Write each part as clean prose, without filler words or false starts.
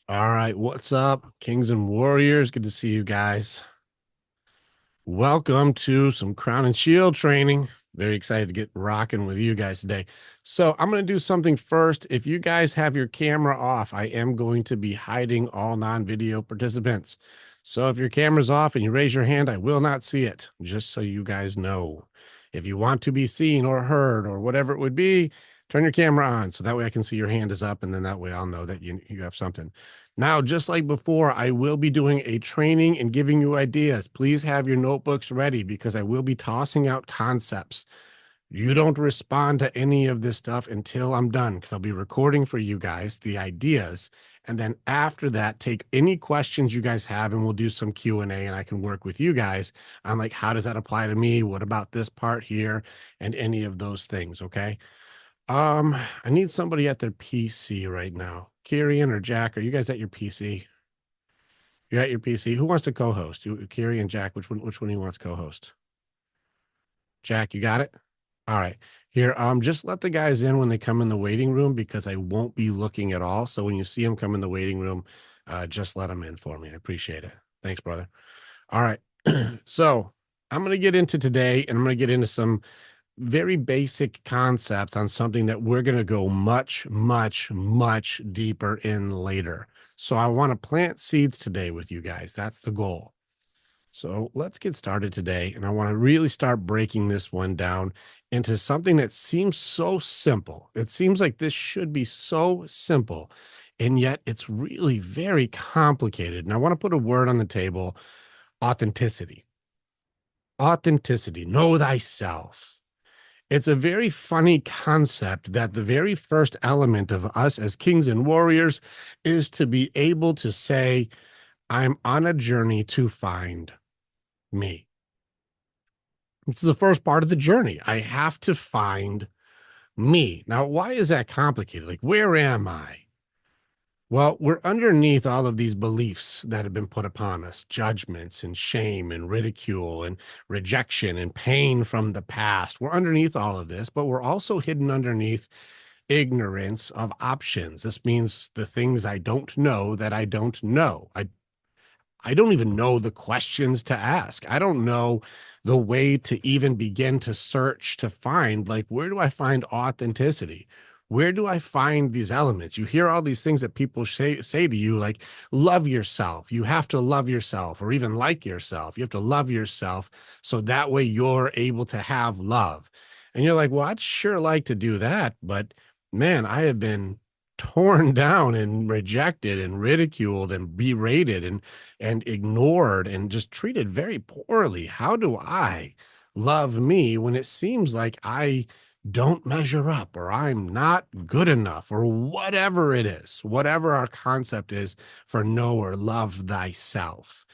All right, what's up, Kings and Warriors? Good to see you guys. Welcome to some Crown and Shield training. Very excited to get rocking with you guys today. So, I'm going to do something first. If you guys have your camera off, I am going to be hiding all non-video participants. So, if your camera's off and you raise your hand, I will not see it, just so you guys know. If you want to be seen or heard or whatever it would be, turn your camera on so that way I can see your hand is up, and then that way I'll know that you have something. Now, just like before, I will be doing a training and giving you ideas. Please have your notebooks ready because I will be tossing out concepts. You don't respond to any of this stuff until I'm done because I'll be recording for you guys the ideas. And then after that, take any questions you guys have and we'll do some Q&A and I can work with you guys on like, how does that apply to me? What about this part here? And any of those things, okay? I need somebody at their PC right now. Kirian or Jack, are you guys at your PC? You're at your PC. Who wants to co-host? Kiri and Jack, which one he wants co-host? Jack, you got it? All right. Here, just let the guys in when they come in the waiting room because I won't be looking at all. So when you see them come in the waiting room, just let them in for me. I appreciate it. Thanks, brother. All right. So I'm going to get into today and I'm going to get into some very basic concepts on something that we're going to go much, much, much deeper in later. So I want to plant seeds today with you guys. That's the goal. So let's get started today. And I want to really start breaking this one down into something that seems so simple. It seems like this should be so simple, and yet it's really very complicated. And I want to put a word on the table: authenticity. Authenticity. Know thyself. It's a very funny concept that the very first element of us as kings and warriors is to be able to say, I'm on a journey to find me. This is the first part of the journey. I have to find me. Now, why is that complicated? Like, where am I? Well, we're underneath all of these beliefs that have been put upon us: judgments and shame and ridicule and rejection and pain from the past. We're underneath all of this, but we're also hidden underneath ignorance of options. This means the things I don't know that I don't know. I don't even know the questions to ask. I don't know the way to even begin to search to find, like, where do I find authenticity? Where do I find these elements? You hear all these things that people say to you, like, love yourself. You have to love yourself, or even like yourself. You have to love yourself so that way you're able to have love. And you're like, well, I'd sure like to do that, but man, I have been torn down and rejected and ridiculed and berated and ignored and just treated very poorly. How do I love me when it seems like I don't measure up, or I'm not good enough, or whatever it is, whatever our concept is for know or love thyself?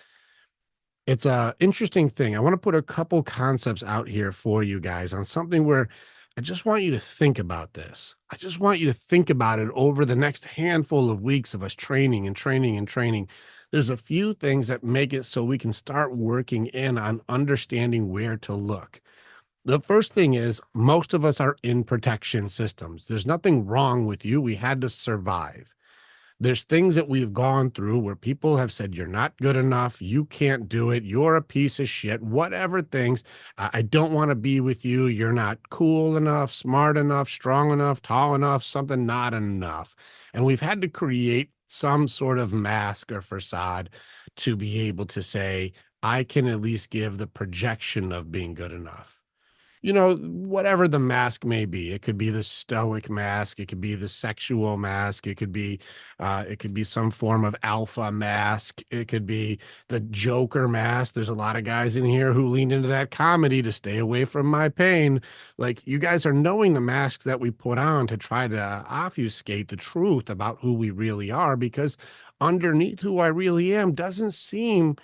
It's a interesting thing. I want to put a couple concepts out here for you guys on something where I just want you to think about this. I just want you to think about it over the next handful of weeks of us training and training and training. There's a few things that make it so we can start working in on understanding where to look. The first thing is, most of us are in protection systems. There's nothing wrong with you. We had to survive. There's things that we've gone through where people have said, you're not good enough, you can't do it, you're a piece of shit, whatever things. I don't want to be with you. You're not cool enough, smart enough, strong enough, tall enough, something not enough. And we've had to create some sort of mask or facade to be able to say, I can at least give the projection of being good enough. Whatever the mask may be. It could be the stoic mask, it could be the sexual mask, it could be some form of alpha mask, it could be the Joker mask. There's a lot of guys in here who lean into that comedy to stay away from my pain. Like, you guys are knowing the masks that we put on to try to obfuscate the truth about who we really are, because underneath who I really am doesn't seem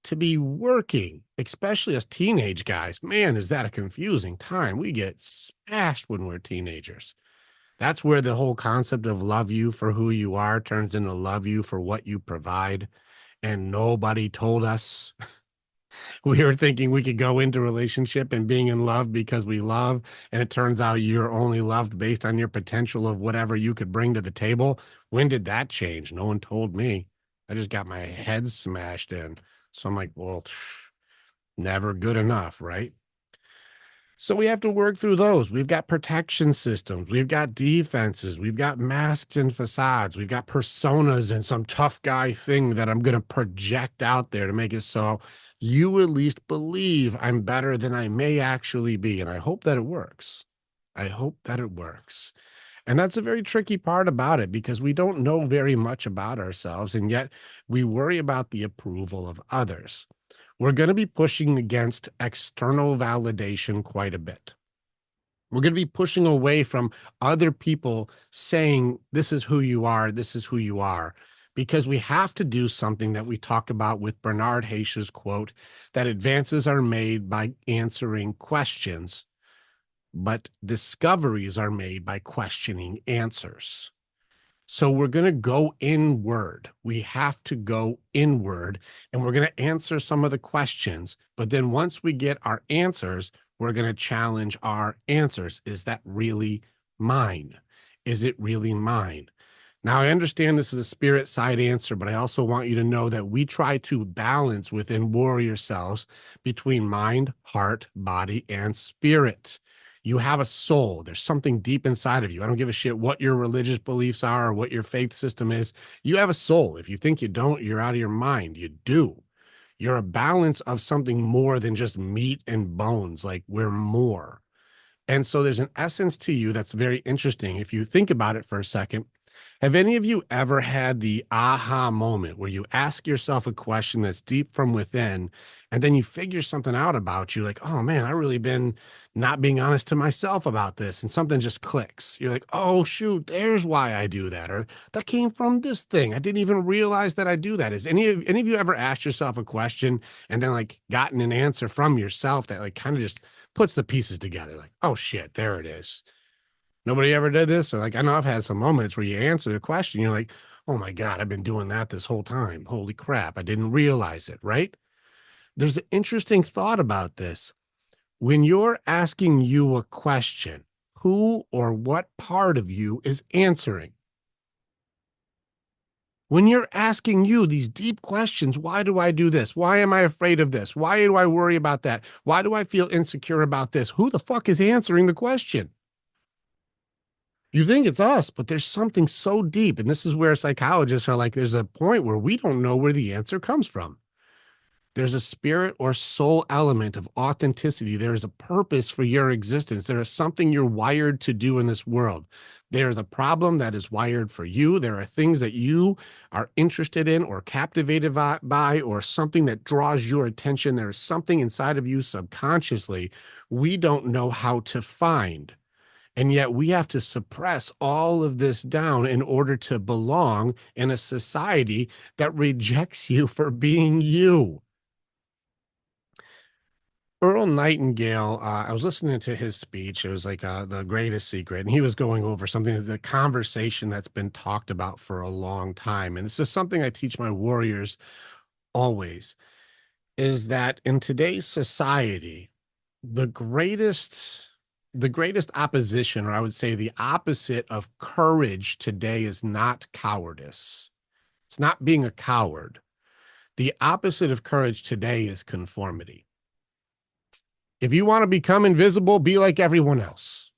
to be working, especially as teenage guys. Man, is that a confusing time. We get smashed when we're teenagers. That's where the whole concept of love you for who you are turns into love you for what you provide. And nobody told us. We were thinking we could go into a relationship and being in love because we love, and it turns out you're only loved based on your potential of whatever you could bring to the table. When did that change? No one told me. I just got my head smashed in. So I'm like, well, never good enough, right? So we have to work through those. We've got protection systems, we've got defenses, we've got masks and facades, we've got personas and some tough guy thing that I'm going to project out there to make it so you at least believe I'm better than I may actually be. And I hope that it works. I hope that it works. And that's a very tricky part about it because we don't know very much about ourselves. And yet we worry about the approval of others. We're going to be pushing against external validation quite a bit. We're going to be pushing away from other people saying, this is who you are, this is who you are, because we have to do something that we talk about with Bernard Haish's quote that advances are made by answering questions, but discoveries are made by questioning answers. So we're going to go inward. We have to go inward and we're going to answer some of the questions. But then once we get our answers, we're going to challenge our answers. Is that really mine? Is it really mine? Now, I understand this is a spirit side answer, but I also want you to know that we try to balance within warrior selves between mind, heart, body, and spirit. You have a soul. There's something deep inside of you. I don't give a shit what your religious beliefs are or what your faith system is. You have a soul. If you think you don't, you're out of your mind. You do. You're a balance of something more than just meat and bones. Like we're more. And so there's an essence to you that's very interesting. If you think about it for a second, have any of you ever had the aha moment where you ask yourself a question that's deep from within, and then you figure something out about you, like, oh man, I really been not being honest to myself about this, and something just clicks. You're like, oh shoot, there's why I do that, or that came from this thing. I didn't even realize that I do that. Is any of you ever asked yourself a question and then like gotten an answer from yourself that like kind of just puts the pieces together? Like, oh shit, there it is. Nobody ever did this? Or like, I know I've had some moments where you answer the question, you're like, oh my God, I've been doing that this whole time. Holy crap, I didn't realize it, right? There's an interesting thought about this. When you're asking you a question, who or what part of you is answering? When you're asking you these deep questions, why do I do this? Why am I afraid of this? Why do I worry about that? Why do I feel insecure about this? Who the fuck is answering the question? You think it's us, but there's something so deep. And this is where psychologists are like, there's a point where we don't know where the answer comes from. There's a spirit or soul element of authenticity. There is a purpose for your existence. There is something you're wired to do in this world. There is a problem that is wired for you. There are things that you are interested in or captivated by, or something that draws your attention. There is something inside of you subconsciously we don't know how to find. And yet we have to suppress all of this down in order to belong in a society that rejects you for being you. Earl Nightingale, I was listening to his speech. It was like The Greatest Secret, and he was going over something, the conversation that's been talked about for a long time. And this is something I teach my warriors always, is that in today's society, the greatest the greatest opposition, or I would say the opposite of courage today, is not cowardice. It's not being a coward. The opposite of courage today is conformity. If you want to become invisible, be like everyone else.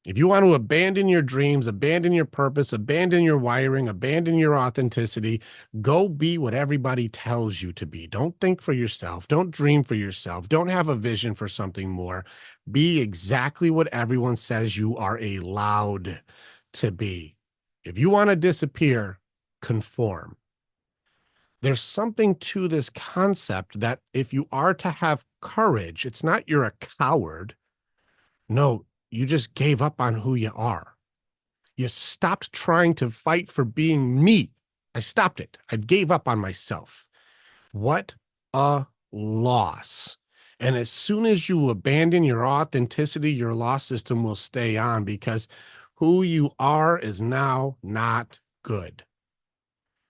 If you want to abandon your dreams, abandon your purpose, abandon your wiring, abandon your authenticity, go be what everybody tells you to be. Don't think for yourself. Don't dream for yourself. Don't have a vision for something more. Be exactly what everyone says you are allowed to be. If you want to disappear, conform. There's something to this concept that if you are to have courage, it's not you're a coward. No, you just gave up on who you are. You stopped trying to fight for being me. I stopped it. I gave up on myself. What a loss. And as soon as you abandon your authenticity, your loss system will stay on because who you are is now not good.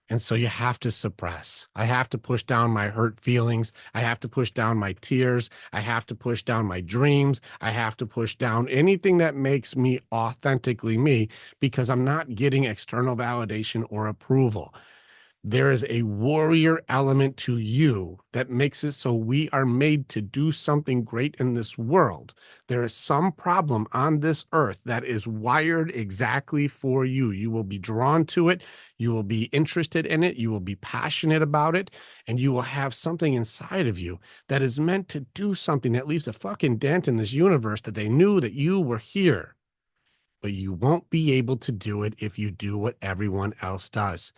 And so you have to suppress. I have to push down my hurt feelings. I have to push down my tears. I have to push down my dreams. I have to push down anything that makes me authentically me because I'm not getting external validation or approval. There is a warrior element to you that makes it so we are made to do something great in this world. There is some problem on this earth that is wired exactly for you. You will be drawn to it. You will be interested in it. You will be passionate about it. And you will have something inside of you that is meant to do something that leaves a fucking dent in this universe that they knew that you were here. But you won't be able to do it if you do what everyone else does.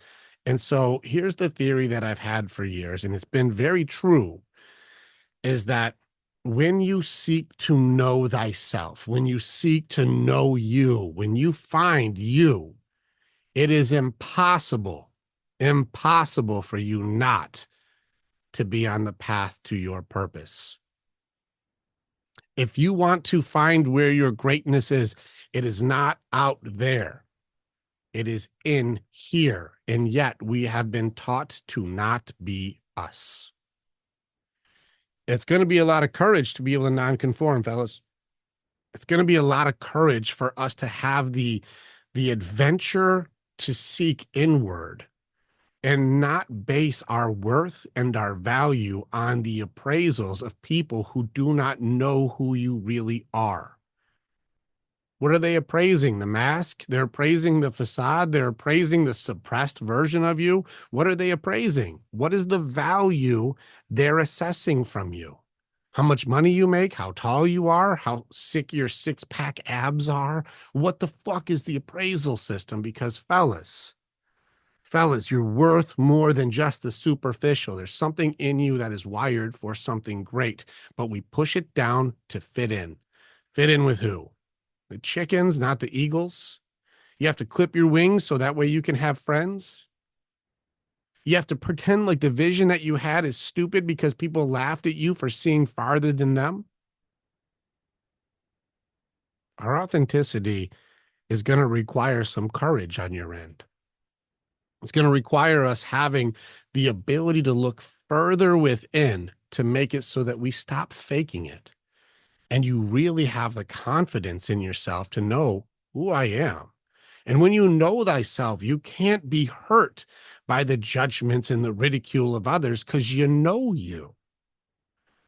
And so here's the theory that I've had for years, and it's been very true, is that when you seek to know thyself, when you seek to know you, when you find you, it is impossible for you not to be on the path to your purpose. If you want to find where your greatness is, it is not out there. It is in here. And yet we have been taught to not be us. It's going to be a lot of courage to be able to non-conform, fellas. It's going to be a lot of courage for us to have the adventure to seek inward and not base our worth and our value on the appraisals of people who do not know who you really are. What are they appraising? The mask? They're appraising the facade. They're appraising the suppressed version of you. What are they appraising? What is the value they're assessing from you? How much money you make, how tall you are, how sick your six-pack abs are. What the fuck is the appraisal system? Because fellas, you're worth more than just the superficial. There's something in you that is wired for something great, but we push it down to fit in. Fit in with who? The chickens, not the eagles. You have to clip your wings so that way you can have friends. You have to pretend like the vision that you had is stupid because people laughed at you for seeing farther than them. Our authenticity is going to require some courage on your end. It's going to require us having the ability to look further within to make it so that we stop faking it. And you really have the confidence in yourself to know who I am. And when you know thyself, you can't be hurt by the judgments and the ridicule of others because you know you.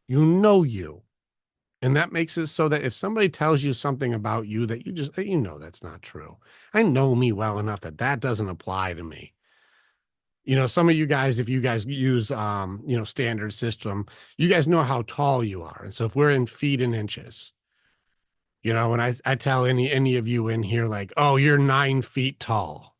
You know you. And that makes it so that if somebody tells you something about you that you know that's not true. I know me well enough that that doesn't apply to me. You know, some of you guys, if you guys use, standard system, you guys know how tall you are. And so if we're in feet and inches, when I tell any of you in here, like, oh, you're 9 feet tall,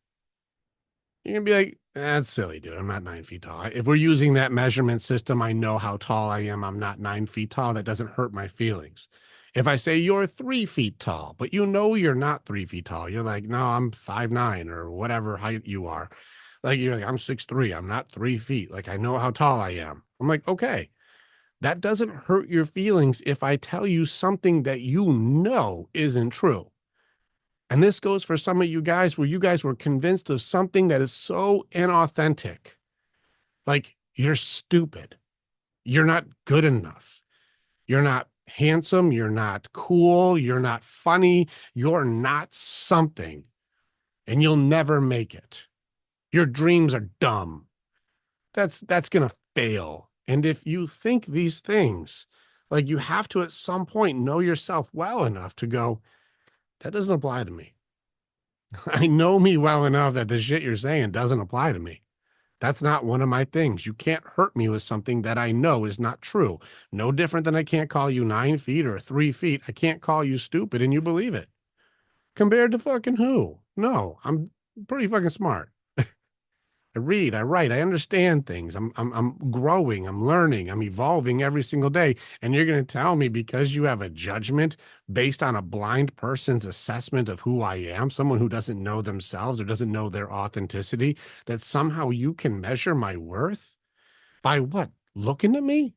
you're gonna be like, that's silly, dude. I'm not 9 feet tall. If we're using that measurement system, I know how tall I am. I'm not 9 feet tall. That doesn't hurt my feelings. If I say you're 3 feet tall, but you're not 3 feet tall, you're like, no, I'm 5'9" or whatever height you are. Like, you're like, I'm 6'3". I'm not 3 feet. Like, I know how tall I am. I'm like, okay, that doesn't hurt your feelings if I tell you something that you know isn't true. And this goes for some of you guys where you guys were convinced of something that is so inauthentic. Like, you're stupid. You're not good enough. You're not handsome. You're not cool. You're not funny. You're not something. And you'll never make it. Your dreams are dumb. That's going to fail. And if you think these things, like, you have to at some point know yourself well enough to go, that doesn't apply to me. I know me well enough that the shit you're saying doesn't apply to me. That's not one of my things. You can't hurt me with something that I know is not true. No different than I can't call you 9 feet or 3 feet. I can't call you stupid and you believe it. Compared to fucking who? No, I'm pretty fucking smart. I read, I write, I understand things. I'm growing, I'm learning, I'm evolving every single day. And you're going to tell me because you have a judgment based on a blind person's assessment of who I am, someone who doesn't know themselves or doesn't know their authenticity, that somehow you can measure my worth by what? Looking at me?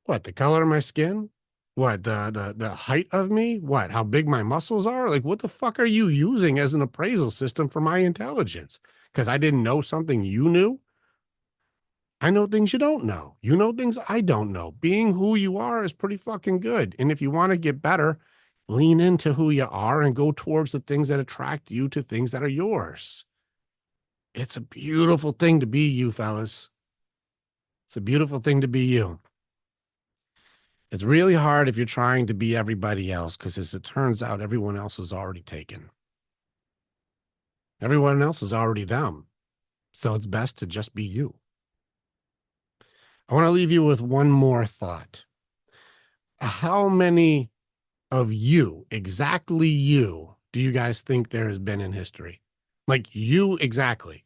What, the color of my skin? What, the height of me? What, how big my muscles are? Like, what the fuck are you using as an appraisal system for my intelligence? Because I didn't know something you knew. I know things you don't know. You know things I don't know. Being who you are is pretty fucking good. And if you want to get better, lean into who you are and go towards the things that attract you to things that are yours. It's a beautiful thing to be you, fellas. It's a beautiful thing to be you. It's really hard if you're trying to be everybody else because, as it turns out, everyone else is already taken. Everyone else is already them. So it's best to just be you. I want to leave you with one more thought. How many of you, exactly you, do you guys think there has been in history? Like you exactly.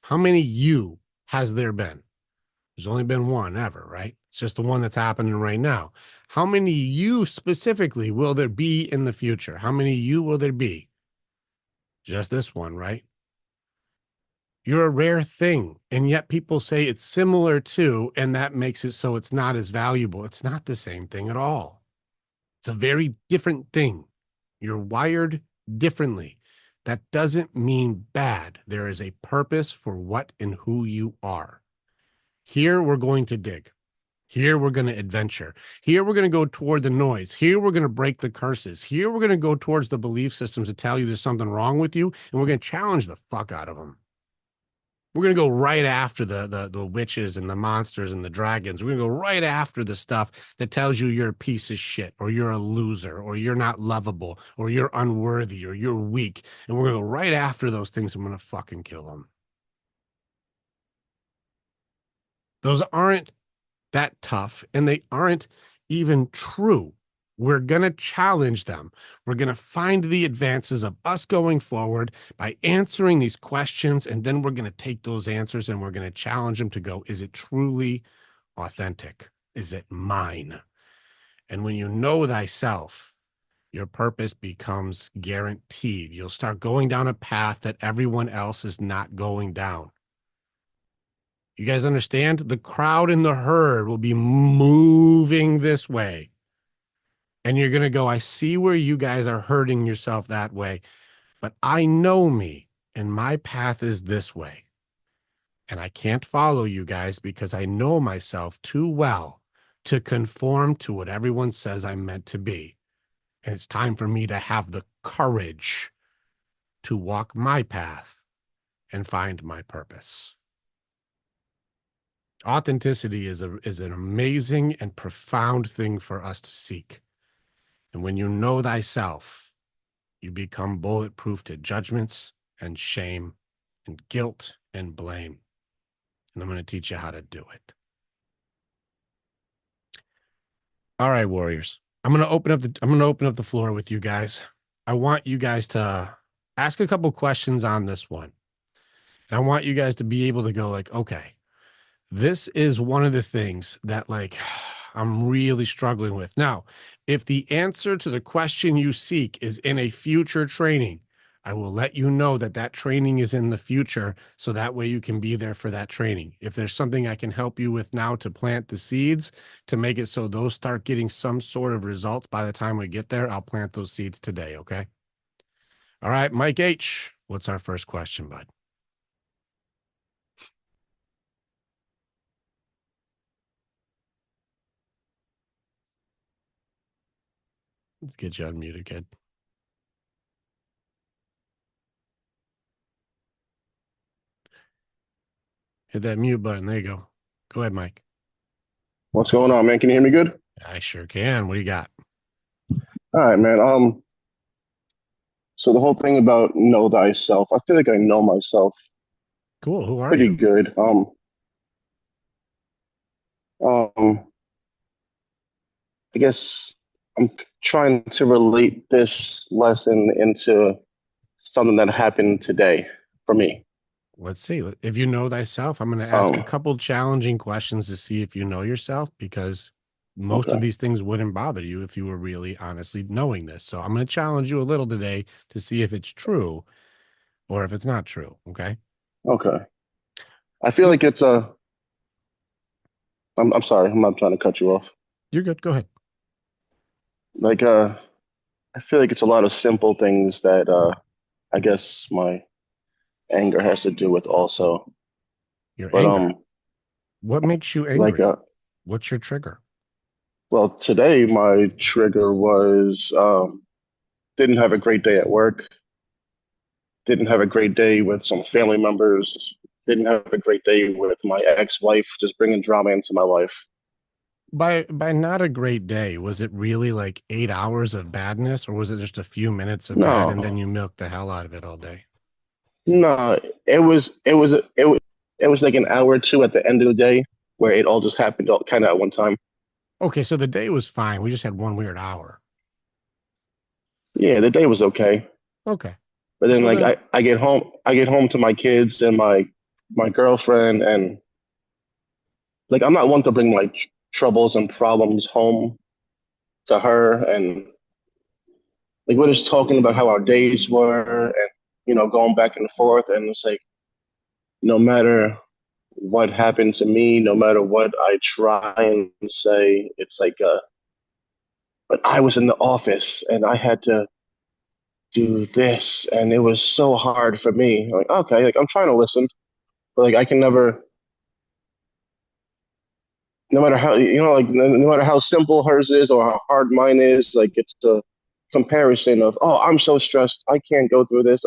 How many you has there been? There's only been one ever, right? It's just the one that's happening right now. How many you specifically will there be in the future? How many you will there be? Just this one, right? You're a rare thing. And yet people say it's similar to, and that makes it so it's not as valuable. It's not the same thing at all. It's a very different thing. You're wired differently. That doesn't mean bad. There is a purpose for what and who you are. Here we're going to dig. Here we're going to adventure. Here we're going to go toward the noise. Here we're going to break the curses. Here we're going to go towards the belief systems that tell you there's something wrong with you, and we're going to challenge the fuck out of them. We're going to go right after the witches and the monsters and the dragons. We're going to go right after the stuff that tells you you're a piece of shit or you're a loser or you're not lovable or you're unworthy or you're weak. And we're going to go right after those things. I'm going to fucking kill them. Those aren't that tough and they aren't even true. We're going to challenge them. We're going to find the advances of us going forward by answering these questions. And then we're going to take those answers and we're going to challenge them to go, is it truly authentic? Is it mine? And when you know thyself, your purpose becomes guaranteed. You'll start going down a path that everyone else is not going down. You guys understand? The crowd and the herd will be moving this way. And you're going to go, I see where you guys are hurting yourself that way, but I know me and my path is this way. And I can't follow you guys because I know myself too well to conform to what everyone says I'm meant to be. And it's time for me to have the courage to walk my path and find my purpose. Authenticity is an amazing and profound thing for us to seek. And when you know thyself, you become bulletproof to judgments and shame and guilt and blame. And I'm going to teach you how to do it. All right, warriors. I'm going to open up the floor with you guys. I want you guys to ask a couple questions on this one. And I want you guys to be able to go like, okay, this is one of the things that like I'm really struggling with. Now, if the answer to the question you seek is in a future training, I will let you know that that training is in the future. So that way you can be there for that training. If there's something I can help you with now to plant the seeds to make it so those start getting some sort of results by the time we get there, I'll plant those seeds today. Okay. All right, Mike H. What's our first question, bud? Let's get you unmuted, kid. Hit that mute button. There you go. Go ahead, Mike. What's going on, man? Can you hear me good? I sure can. What do you got? All right, man. So the whole thing about know thyself, I feel like I know myself Cool. Who are pretty you? good. Um, I guess I'm trying to relate this lesson into something that happened today for me. Let's see. If you know thyself, I'm going to ask a Um, couple challenging questions to see if you know yourself because most of okay, these things wouldn't bother you if you were really honestly knowing this. So I'm going to challenge you a little today to see if it's true or if it's not true. Okay. okay. I feel What? like it's a. I'm sorry. I'm not trying to cut you off. You're good. Go ahead. Like I feel like it's a lot of simple things that I guess my anger has to do with also. Your But anger. What makes you like angry? What's your trigger? well, today my trigger was didn't have a great day at work, didn't have a great day with some family members, didn't have a great day with my ex-wife, just bringing drama into my life. By not a great day, was it really like 8 hours of badness, or was it just a few minutes of bad and then No, you milked the hell out of it all day? no, it was like an hour or two at the end of the day where it all just happened all kind of at one time. Okay, so the day was fine. We just had one weird hour. Yeah, the day was okay. Okay. But then So like then, I get home to my kids and my girlfriend, and like I'm not one to bring my troubles and problems home to her, and like we're just talking about how our days were, and going back and forth, and it's like no matter what happened to me, no matter what I try and say, it's like but I was in the office and I had to do this, and it was so hard for me. Like, okay, like I'm trying to listen, but like I can never, no matter how, like no matter how simple hers is or how hard mine is, like it's a comparison of, oh, I'm so stressed, I can't go through this.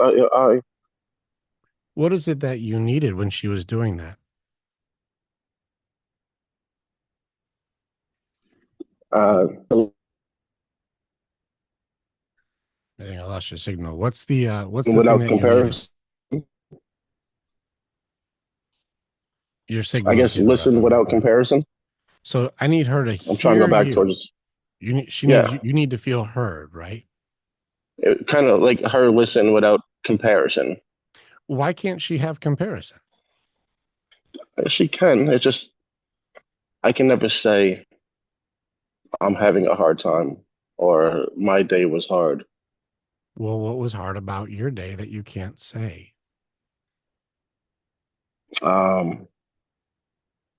what is it that you needed when she was doing that? uh, I think I lost your signal. What's the thing Without that you needed? comparison, Your I signal is guess getting rough listen on me. without comparison. So I need her to I'm trying to go hear back you. towards, She needs yeah, you need to feel heard, right? it kind of like her listen without comparison. Why can't she have comparison? She can. It's just I can never say I'm having a hard time or my day was hard. Well, what was hard about your day that you can't say? Um,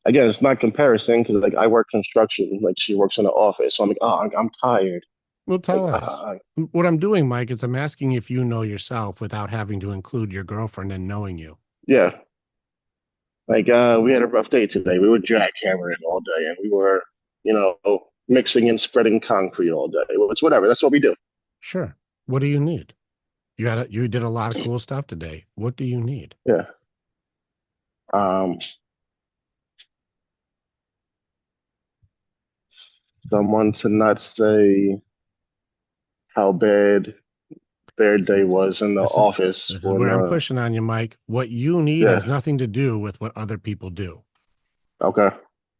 Again, it's not comparison because like I work construction, like she works in an office, so I'm like, oh, I'm tired. Well, Like, tell us. What I'm doing, Mike, is I'm asking if you know yourself without having to include your girlfriend and knowing you. yeah, like we had a rough day today. We were jackhammering all day, and we were, you know, mixing and spreading concrete all day. Well, it's whatever. That's what we do. Sure. What do you need? You did a lot of cool stuff today. What do you need? Yeah. Um, Someone to not say how bad their This, day was in the this is office this is when where I'm pushing on you, Mike. What you need has yeah. nothing to do with what other people do. Okay.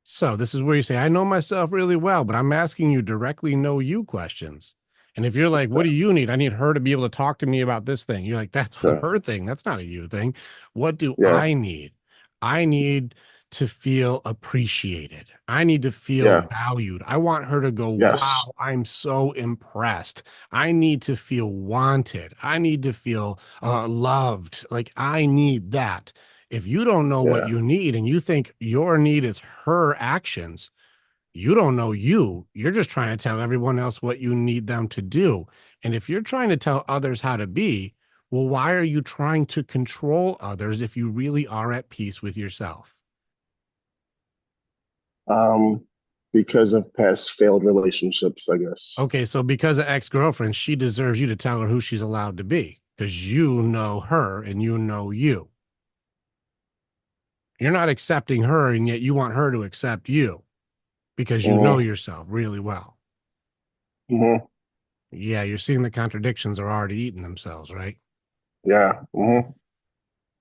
So this is where you say, I know myself really well, but I'm asking you directly know you questions. And if you're like, what do you need? I need her to be able to talk to me about this thing. You're like, that's a Yeah. her thing. That's not a you thing. What do Yeah. I need? I need to feel appreciated. I need to feel Yeah. valued. I want her to go, Yes. wow, I'm so impressed. I need to feel wanted. I need to feel loved. Like I need that. If you don't know what Yeah. you need and you think your need is her actions, you don't know you. You're just trying to tell everyone else what you need them to do. And if you're trying to tell others how to be, well, why are you trying to control others if you really are at peace with yourself? Um, because of past failed relationships, I guess. Okay, so because of ex-girlfriend, she deserves you to tell her who she's allowed to be because you know her and you know you. You're not accepting her, and yet you want her to accept you because you know Mm-hmm. yourself really well. Mm-hmm. Yeah, you're seeing the contradictions are already eating themselves, right? Yeah. Mm-hmm.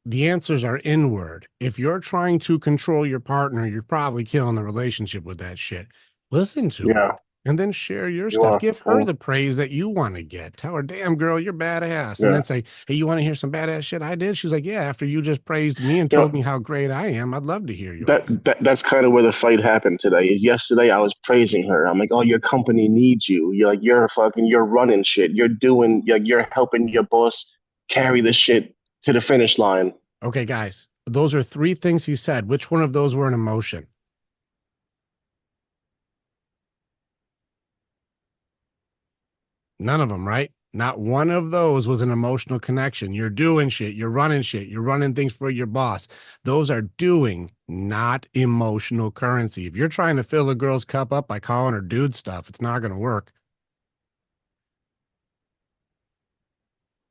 The answers are inward. If you're trying to control your partner, you're probably killing the relationship with that shit. Listen to her Yeah. and then share your You stuff. are. Give her Mm. the praise that you want to get. Tell her, damn girl, you're badass. And Yeah. then say, hey, you want to hear some badass shit I did? She's like, yeah, after you just praised me and You told me know, how great I am, I'd love to hear yours. that's kind of where the fight happened today. Is yesterday I was praising her. I'm like, oh, your company needs you. You're running shit. You're helping your boss carry the shit to the finish line. Okay, guys, those are three things he said. Which one of those were an emotion? None of them, right? Not one of those was an emotional connection. You're doing shit, you're running things for your boss. Those are doing, not emotional currency. If you're trying to fill a girl's cup up by calling her dude stuff, it's not going to work.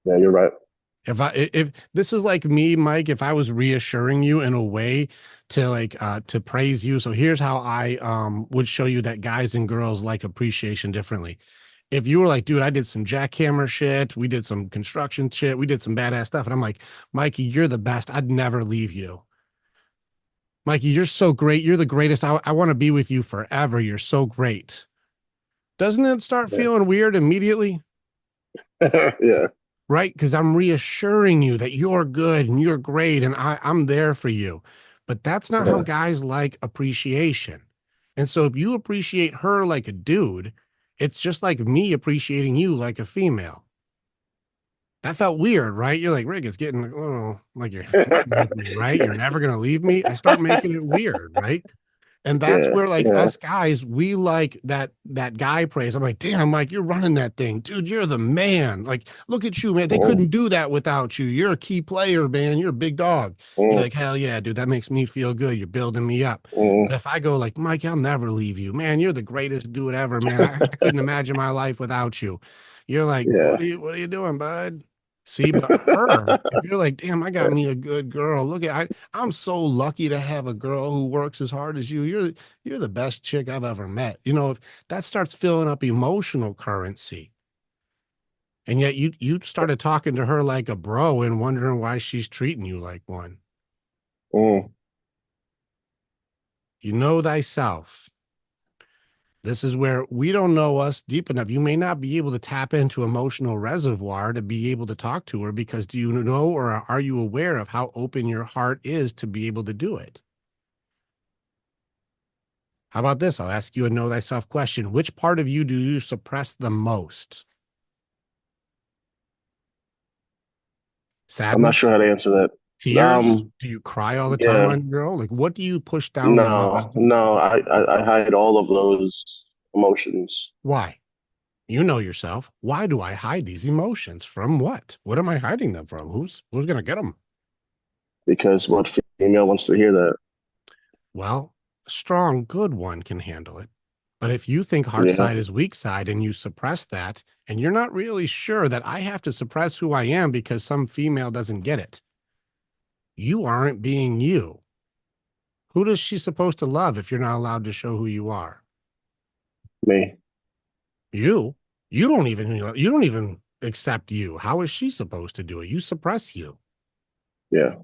Yeah, you're right. If this is like me, Mike, if I was reassuring you in a way to to praise you. So here's how I would show you that guys and girls like appreciation differently. If you were like, dude, I did some jackhammer shit, we did some construction shit, we did some badass stuff, and I'm like, Mikey, you're the best. I'd never leave you. Mikey, you're so great. You're the greatest. I want to be with you forever. You're so great. Doesn't it start Yeah. feeling weird immediately? Yeah. Right? Because I'm reassuring you that you're good and you're great and I'm there for you. But that's not how Yeah. guys like appreciation. And so if you appreciate her like a dude, it's just like me appreciating you like a female. That felt weird, right? You're like, Rick, it's getting a little like you're flirting with me, right? You're never going to leave me. I start making it weird, right? And that's Yeah. where like Yeah. us guys, we like that guy praise. I'm like, damn, Mike, you're running that thing. Dude, you're the man. Like, look at you, man. They Mm, couldn't do that without you. You're a key player, man. You're a big dog. You're mm, like, hell yeah, dude. That makes me feel good. You're building me up. mm. But if I go like, Mike, I'll never leave you. Man, you're the greatest dude ever, man. I couldn't imagine my life without you. You're like, Yeah. what are you doing, bud? See, but her, if you're like, damn, I got me a good girl. Look at I'm so lucky to have a girl who works as hard as you. You're the best chick I've ever met. You know, if that starts filling up emotional currency. And yet you started talking to her like a bro and wondering why she's treating you like one. Mm, You know thyself. This is where we don't know us deep enough. You may not be able to tap into emotional reservoir to be able to talk to her because do you know or are you aware of how open your heart is to be able to do it? How about this? I'll ask you a know thyself question. Which part of you do you suppress the most? I'm not sure Sadness? how to answer that. Tears? Do you cry all the time Yeah. on your girl? Like, what do you push down the No, most? no. I hide all of those emotions Why? You know yourself. Why do I hide these emotions? From what? What am I hiding them from? Who's gonna get them? because what female wants to hear that? Well, a strong, good one can handle it. But if you think heart Yeah. side is weak side and you suppress that, and you're not really sure that I have to suppress who I am because some female doesn't get it, you aren't being you. Who does she supposed to love if you're not allowed to show who you are? Me. You. You don't even accept you. How is she supposed to do it? You suppress you. Yeah.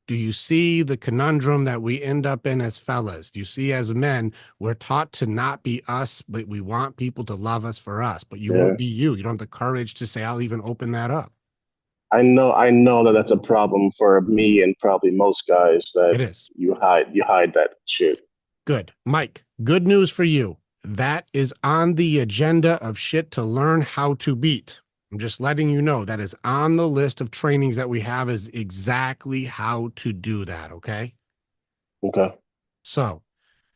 Do you see the conundrum that we end up in as fellas? Do you see as men, we're taught to not be us, but we want people to love us for us, but you Yeah. won't be you. You don't have the courage to say, I'll even open that up. I know that that's a problem for me and probably most guys that It is. you hide that shit. Good. Mike, good news for you. That is on the agenda of shit to learn how to beat. I'm just letting you know that is on the list of trainings that we have is exactly how to do that. Okay. Okay. So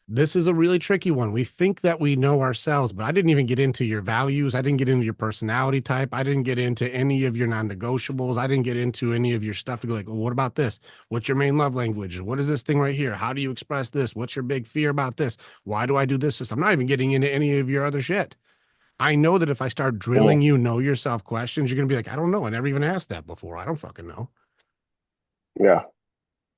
this is a really tricky one. We think that we know ourselves, but I didn't even get into your values. I didn't get into your personality type. I didn't get into any of your non-negotiables. I didn't get into any of your stuff to go like, well, what about this? What's your main love language? What is this thing right here? How do you express this? What's your big fear about this? Why do I do this? I'm not even getting into any of your other shit. I know that if I start drilling Mm, you know yourself questions, you're gonna be like, I don't know. I never even asked that before. I don't fucking know. yeah.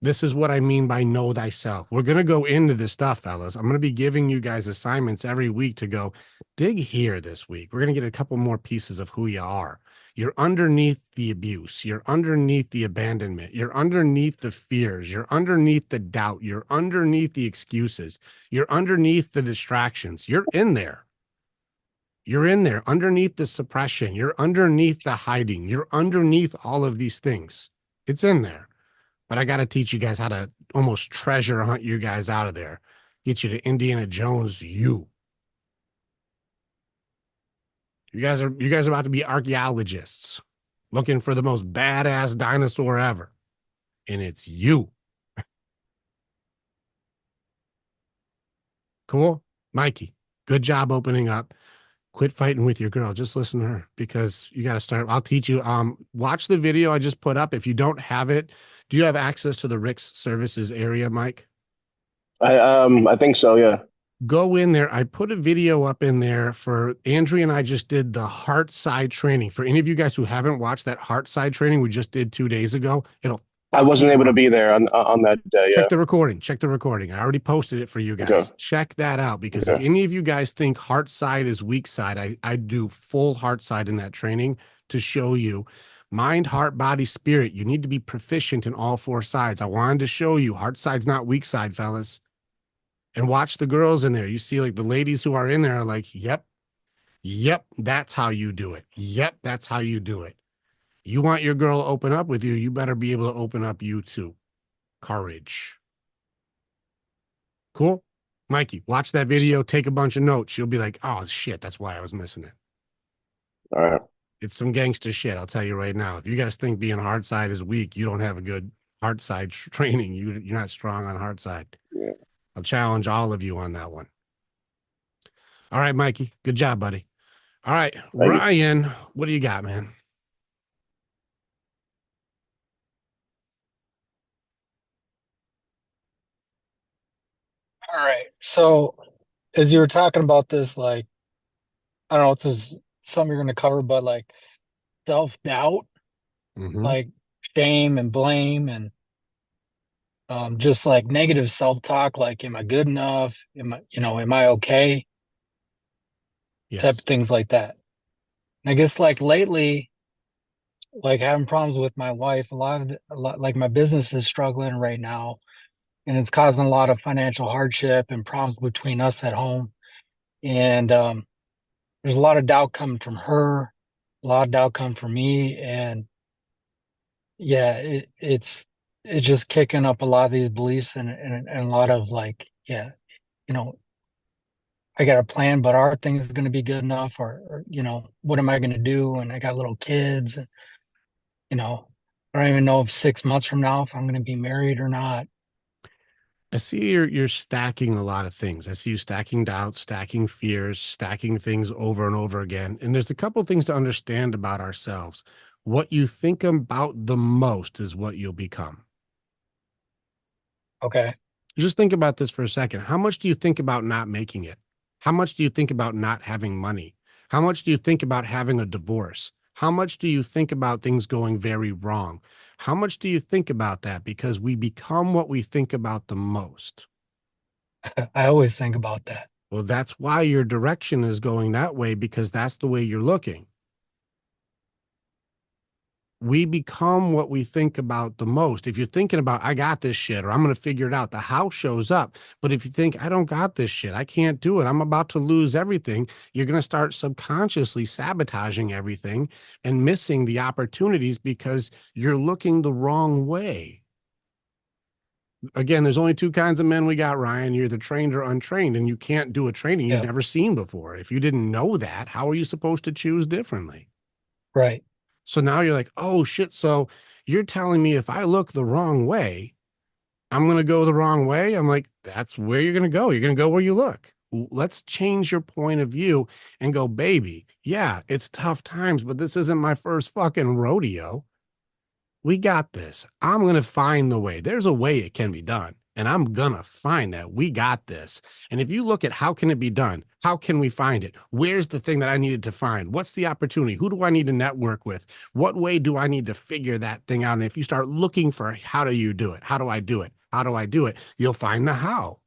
This is what I mean by know thyself. We're going to go into this stuff, fellas. I'm going to be giving you guys assignments every week to go dig here this week. We're going to get a couple more pieces of who you are. You're underneath the abuse. You're underneath the abandonment. You're underneath the fears. You're underneath the doubt. You're underneath the excuses. You're underneath the distractions. You're in there. You're in there underneath the suppression. You're underneath the hiding. You're underneath all of these things. It's in there. But I got to teach you guys how to almost treasure hunt you guys out of there. Get you to Indiana Jones, you. You guys are about to be archaeologists looking for the most badass dinosaur ever. And it's you. Cool. Mikey, good job opening up. Quit fighting with your girl. Just listen to her because you got to start. I'll teach you. Watch the video I just put up. If you don't have it, do you have access to the Rick's services area, Mike? I think so, yeah. Go in there. I put a video up in there for Andrea and I just did the heart side training. For any of you guys who haven't watched that heart side training we just did 2 days ago, it'll I fuck wasn't you able to up. be there on that day, Check yeah. the recording. Check the recording. I already posted it for you Okay. guys. Check that out because if Okay. any of you guys think heart side is weak side, I do full heart side in that training to show you mind, heart, body, spirit. You need to be proficient in all four sides. I wanted to show you heart side's not weak side, fellas. And watch the girls in there. You see, like the ladies who are in there are like, yep, yep, that's how you do it. Yep, that's how you do it. You want your girl to open up with you, you better be able to open up you too. Courage. Cool. Mikey, watch that video, take a bunch of notes. You'll be like, oh shit, that's why I was missing it. All right. It's some gangster shit, I'll tell you right now. If you guys think being hard side is weak, you don't have a good hard side training. You're not strong on hard side. Yeah. I'll challenge all of you on that one. All right, Mikey. Good job, buddy. All right, Thank you. Ryan, what do you got, man? All right. So as you were talking about this, like, I don't know if this is something you're going to cover, but like self-doubt, Mm-hmm. like shame and blame and just like negative self-talk, like, am I good enough? Am I okay? Type Yes. of things like that. And I guess like lately, like having problems with my wife, like my business is struggling right now and it's causing a lot of financial hardship and problems between us at home. And there's a lot of doubt coming from her, a lot of doubt coming from me, and yeah, it's just kicking up a lot of these beliefs and a lot of like, yeah, you know, I got a plan, but are things going to be good enough, or what am I going to do? And I got little kids, and you know, I don't even know if 6 months from now if I'm going to be married or not. I see you're stacking a lot of things. I see you stacking doubts, stacking fears, stacking things over and over again. And there's a couple things to understand about ourselves. What you think about the most is what you'll become. Okay. Just think about this for a second. How much do you think about not making it? How much do you think about not having money? How much do you think about having a divorce? How much do you think about things going very wrong? How much do you think about that? Because we become what we think about the most. I always think about that. Well, that's why your direction is going that way because that's the way you're looking. We become what we think about the most. If you're thinking about, I got this shit, or I'm going to figure it out, the how shows up. But if you think, I don't got this shit, I can't do it, I'm about to lose everything, you're going to start subconsciously sabotaging everything and missing the opportunities because you're looking the wrong way. Again, there's only two kinds of men we got, Ryan. You're either trained or untrained, and you can't do a training you've Yeah. never seen before. If you didn't know that, how are you supposed to choose differently? Right. So now you're like, oh shit. So you're telling me if I look the wrong way, I'm going to go the wrong way. I'm like, that's where you're going to go. You're going to go where you look. Let's change your point of view and go, baby. Yeah, it's tough times, but this isn't my first fucking rodeo. We got this. I'm going to find the way. There's a way it can be done. And I'm going to find that. We got this. And if you look at how can it be done? How can we find it? Where's the thing that I needed to find? What's the opportunity? Who do I need to network with? What way do I need to figure that thing out? And if you start looking for how do you do it? How do I do it? How do I do it? You'll find the how.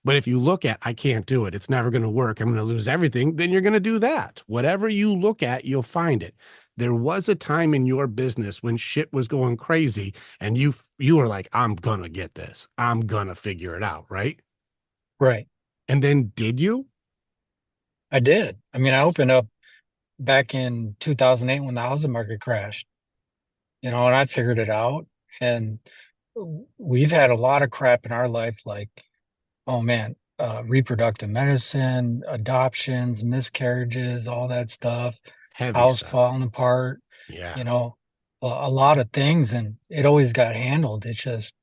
But if you look at, I can't do it, it's never going to work, I'm going to lose everything, then you're going to do that. Whatever you look at, you'll find it. There was a time in your business when shit was going crazy and you were like, I'm going to get this. I'm going to figure it out, right? Right. And then did you? I did. I mean, I opened up back in 2008 when the housing market crashed, and I figured it out. And we've had a lot of crap in our life, like, oh man, reproductive medicine, adoptions, miscarriages, all that stuff, Heavy house stuff. falling apart, Yeah. you know, a lot of things. And it always got handled. It's just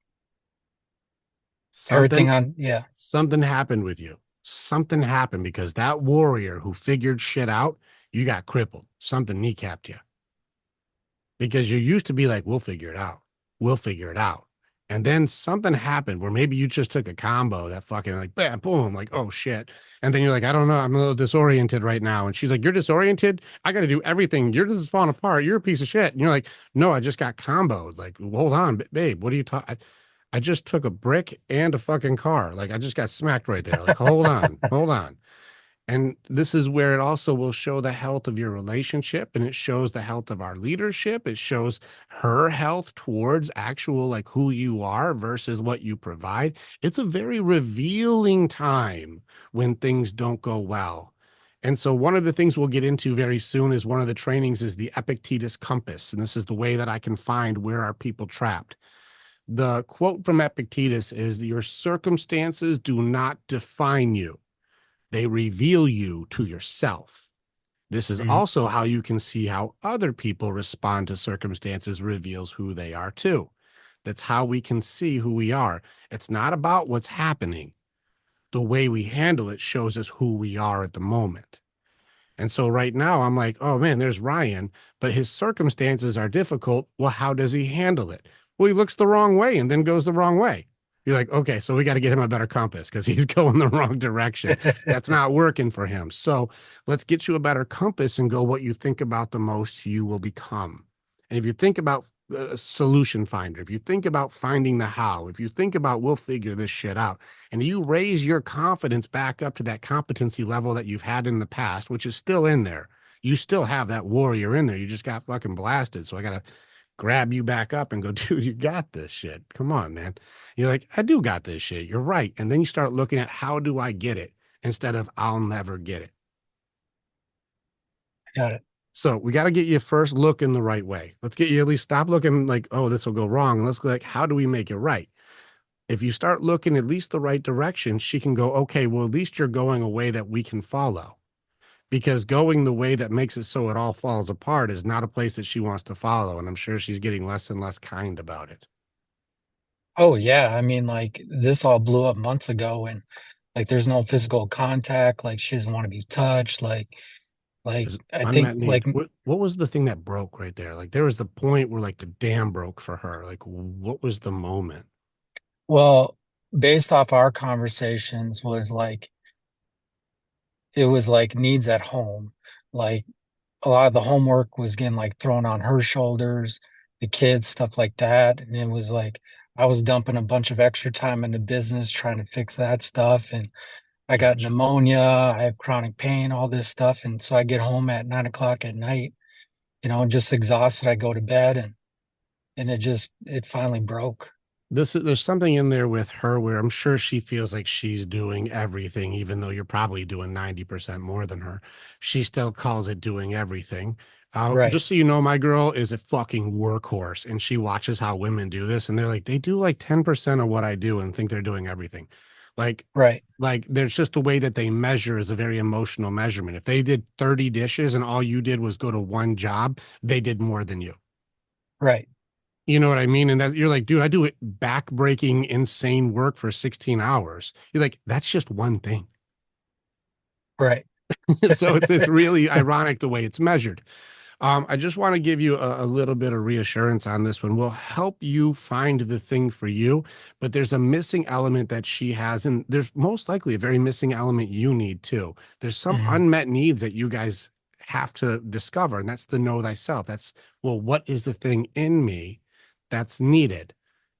everything Something on, yeah, something happened with you. something happened because that warrior who figured shit out, you got crippled. Something kneecapped you because you used to be like, we'll figure it out. We'll figure it out. And then something happened where maybe you just took a combo that fucking like, bam, boom, like, oh shit. And then you're like, I don't know, I'm a little disoriented right now. And she's like, you're disoriented? I got to do everything. This is falling apart. You're a piece of shit. And you're like, no, I just got comboed. Like, hold on, babe, what are you talking? I just took a brick and a fucking car. Like, I just got smacked right there. Like, hold on, hold on. And this is where it also will show the health of your relationship, and it shows the health of our leadership. It shows her health towards actual like who you are versus what you provide. It's a very revealing time when things don't go well. And so one of the things we'll get into very soon is one of the trainings is the Epictetus compass. And this is the way that I can find where are people trapped. The quote from Epictetus is your circumstances do not define you. They reveal you to yourself. This is Mhm. also how you can see how other people respond to circumstances reveals who they are too. That's how we can see who we are. It's not about what's happening. The way we handle it shows us who we are at the moment. And so right now I'm like, oh man, there's Ryan, but his circumstances are difficult. Well, how does he handle it? Well, he looks the wrong way and then goes the wrong way. You're like, okay, so we got to get him a better compass because he's going the wrong direction. That's not working for him. So let's get you a better compass and go what you think about the most, you will become. And if you think about a solution finder, if you think about finding the how, if you think about we'll figure this shit out, and you raise your confidence back up to that competency level that you've had in the past, which is still in there. You still have that warrior in there. You just got fucking blasted. So I got to grab you back up and go, dude, you got this shit. Come on, man. You're like, I do got this shit. You're right. And then you start looking at how do I get it instead of I'll never get it. Got it. So we got to get you first looking the right way. Let's get you at least stop looking like, oh, this will go wrong. Let's go like, how do we make it right? If you start looking at least the right direction, she can go, okay, well, at least you're going a way that we can follow. Because going the way that makes it so it all falls apart is not a place that she wants to follow. And I'm sure she's getting less and less kind about it. Oh yeah, I mean, like this all blew up months ago, and like there's no physical contact. Like she doesn't want to be touched. Like Is I think unmet like need. What was the thing that broke right there? Like there was the point where like the dam broke for her. Like what was the moment? well, based off our conversations was like it was like needs at home. Like a lot of the homework was getting like thrown on her shoulders, the kids, stuff like that. And it was like I was dumping a bunch of extra time into business trying to fix that stuff. And I got Gotcha. pneumonia, I have chronic pain, all this stuff. And so I get home at 9 o'clock at night, just exhausted. I go to bed and it finally broke. There's something in there with her where I'm sure she feels like she's doing everything, even though you're probably doing 90% more than her. She still calls it doing everything. Right, Just so you know, my girl is a fucking workhorse and she watches how women do this and they're like, they do like 10% of what I do and think they're doing everything. Like, right, like there's just the way that they measure is a very emotional measurement. If they did 30 dishes and all you did was go to one job, they did more than you. right, You know what I mean? And that you're like, dude, I do it back-breaking, insane work for 16 hours. You're like, that's just one thing. right. So it's really ironic the way it's measured. I just want to give you a little bit of reassurance on this one. We'll help you find the thing for you, but there's a missing element that she has, and there's most likely a very missing element you need too. There's some Mhm. unmet needs that you guys have to discover, and that's the know thyself. That's, well, what is the thing in me that's needed?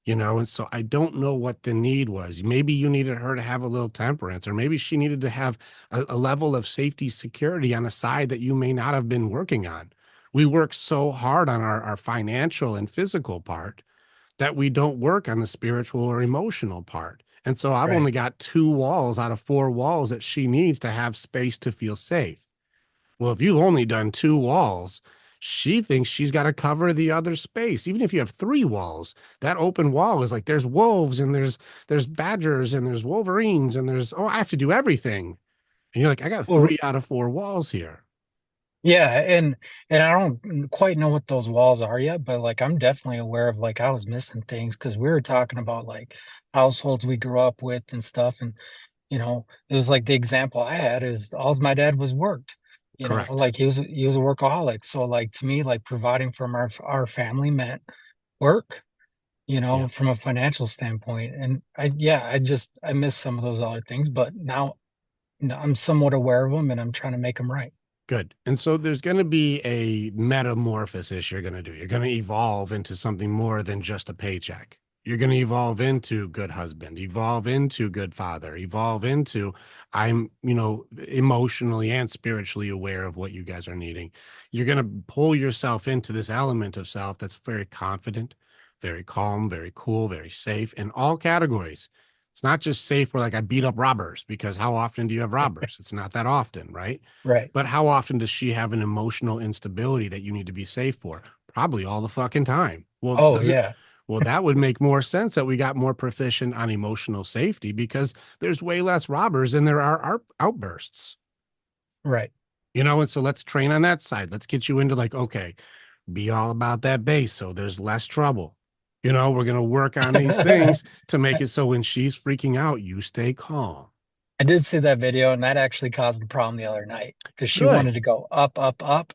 And so I don't know what the need was. Maybe you needed her to have a little temperance, or maybe she needed to have a level of safety security on a side that you may not have been working on. We work so hard on our financial and physical part that we don't work on the spiritual or emotional part. And so I've Right, only got 2 walls out of 4 walls that she needs to have space to feel safe. Well, if you've only done 2 walls, she thinks she's got to cover the other space. Even if you have 3 walls, that open wall is like there's wolves and there's badgers and there's wolverines and there's, oh, I have to do everything. And you're like, I got well, 3 out of 4 walls here. yeah, and I don't quite know what those walls are yet, but like I'm definitely aware of like I was missing things because we were talking about like households we grew up with and stuff. And It was like the example I had is all my dad was worked. Correct. Like he was a workaholic. So like to me, like providing from our family meant work, Yeah. from a financial standpoint. And I miss some of those other things, but now, I'm somewhat aware of them and I'm trying to make them right. Good. And so there's going to be a metamorphosis you're going to do. You're going to evolve into something more than just a paycheck. You're going to evolve into good husband, evolve into good father, evolve into I'm, emotionally and spiritually aware of what you guys are needing. You're going to pull yourself into this element of self that's very confident, very calm, very cool, very safe in all categories. It's not just safe where like I beat up robbers, because how often do you have robbers? It's not that often, right? Right. But how often does she have an emotional instability that you need to be safe for? Probably all the fucking time. Well, Oh does it? yeah. Well, that would make more sense that we got more proficient on emotional safety because there's way less robbers and there are outbursts, Right. and so let's train on that side. Let's get you into like, okay, be all about that base so there's less trouble. We're going to work on these things to make it so when she's freaking out, you stay calm. I did see that video, and that actually caused a problem the other night because she Good. wanted to go up, up, up,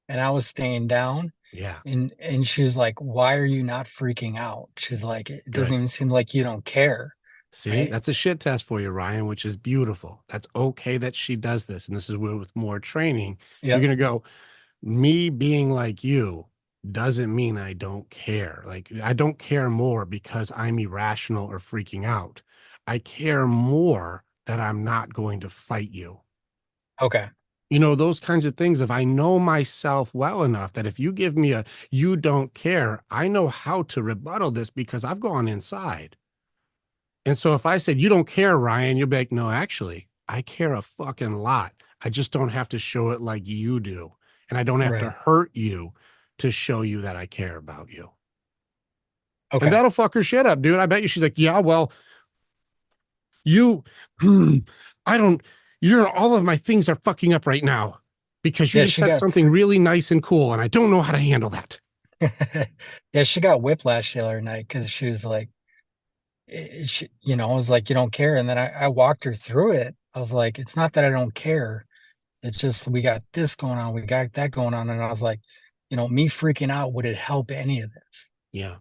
and I was staying down. Yeah. And she was like, "Why are you not freaking out?" She's like, "It doesn't Good. even seem like you don't care." See, Right? that's a shit test for you, Ryan, which is beautiful. That's okay that she does this. And this is where, with more training, you're Yep. going to go, me being like you doesn't mean I don't care. Like, I don't care more because I'm irrational or freaking out. I care more that I'm not going to fight you. Okay. Those kinds of things. If I know myself well enough that if you give me a you don't care, I know how to rebuttal this because I've gone inside. And so if I said, you don't care, Ryan, you'll be like, no, actually, I care a fucking lot. I just don't have to show it like you do. And I don't have to Right. hurt you to show you that I care about you. And Okay. that'll fuck her shit up, dude. I bet you she's like, yeah, well, you, I don't, all of my things are fucking up right now because you Yeah, just she said got something really nice and cool. And I don't know how to handle that. yeah, she got whiplash the other night because she was like, I was like, "You don't care," and then I walked her through it. I was like, "It's not that I don't care. It's just we got this going on, we got that going on," and I was like, me freaking out, would it help any of this? Yeah.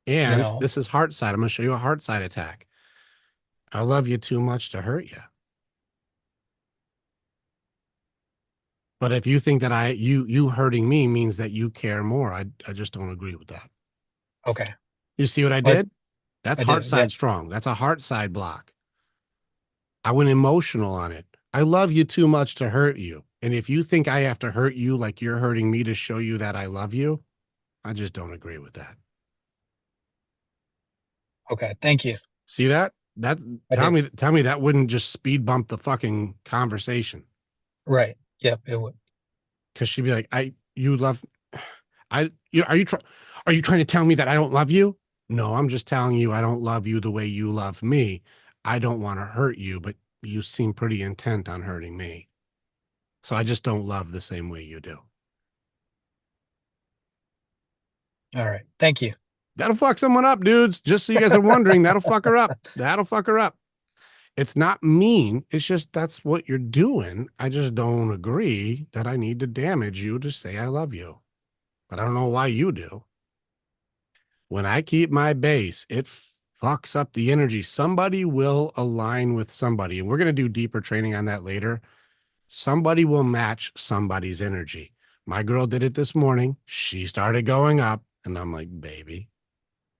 You And know? this is heart side. I'm going to show you a heart side attack. I love you too much to hurt you. But if you think that you hurting me means that you care more, I just don't agree with that. Okay. You see what I But did? That's I heart do. Yeah. side strong. That's a heart side block. I went emotional on it. I love you too much to hurt you. And if you think I have to hurt you like you're hurting me to show you that I love you, I just don't agree with that. Okay. Thank you. See that? That I do. tell me that wouldn't just speed bump the fucking conversation. Right. Yep, it would. Cause she'd be like, you love are you trying to tell me that I don't love you? No, I'm just telling you I don't love you the way you love me. I don't want to hurt you, but you seem pretty intent on hurting me. So I just don't love the same way you do. All right. Thank you. That'll fuck someone up, dudes. Just so you guys are wondering, that'll fuck her up. That'll fuck her up. It's not mean. It's just that's what you're doing. I just don't agree that I need to damage you to say I love you. But I don't know why you do. When I keep my base, it fucks up the energy. Somebody will align with somebody. And we're going to do deeper training on that later. Somebody will match somebody's energy. My girl did it this morning. She started going up. And I'm like, baby,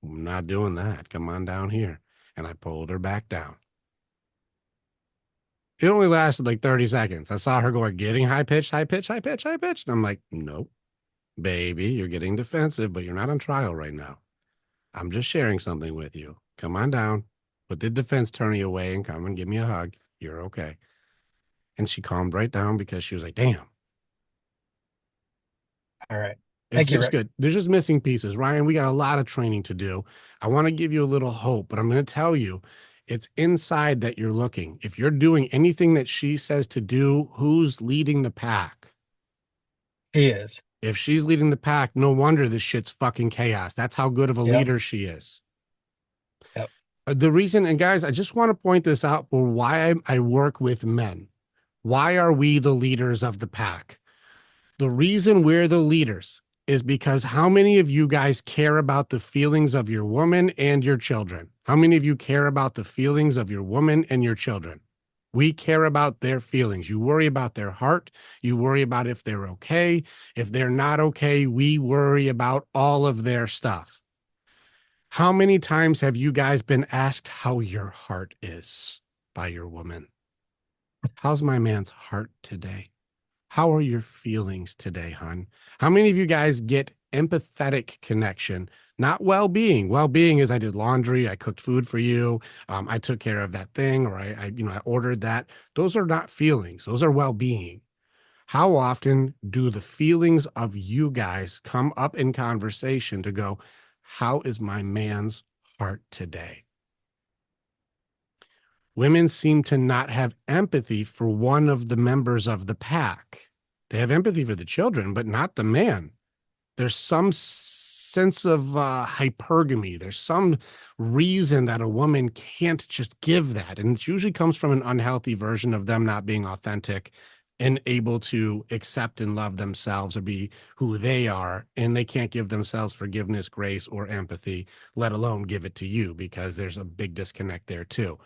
I'm not doing that. Come on down here. And I pulled her back down. It only lasted like 30 seconds. I saw her going, getting high pitched, high pitched, high pitched, high pitched. And I'm like, nope, baby, you're getting defensive, but you're not on trial right now. I'm just sharing something with you. Come on down, put the defense attorney away and come and give me a hug. You're okay. And she calmed right down because she was like, damn, All right. it's Thank you, just Rick. good. There's just missing pieces. Ryan, we got a lot of training to do. I want to give you a little hope, but I'm going to tell you it's inside that you're looking. If you're doing anything that she says to do, who's leading the pack? He is. If she's leading the pack, no wonder this shit's fucking chaos. That's how good of a Yep. leader she is. Yep. The reason, and guys, I just want to point this out for why I work with men. Why are we the leaders of the pack? The reason we're the leaders is because how many of you guys care about the feelings of your woman and your children? How many of you care about the feelings of your woman and your children? We care about their feelings. You worry about their heart. You worry about if they're okay. If they're not okay, we worry about all of their stuff. How many times have you guys been asked how your heart is by your woman? How's my man's heart today? How are your feelings today, hon? How many of you guys get empathetic connection, not well-being? Well-being is I did laundry, I cooked food for you, I took care of that thing, or I ordered that. Those are not feelings. Those are well-being. How often do the feelings of you guys come up in conversation to go, how is my man's heart today? Women seem to not have empathy for one of the members of the pack. They have empathy for the children, but not the man. There's some sense of hypergamy. There's some reason that a woman can't just give that. And it usually comes from an unhealthy version of them not being authentic and able to accept and love themselves or be who they are. And they can't give themselves forgiveness, grace, or empathy, let alone give it to you, because there's a big disconnect there too.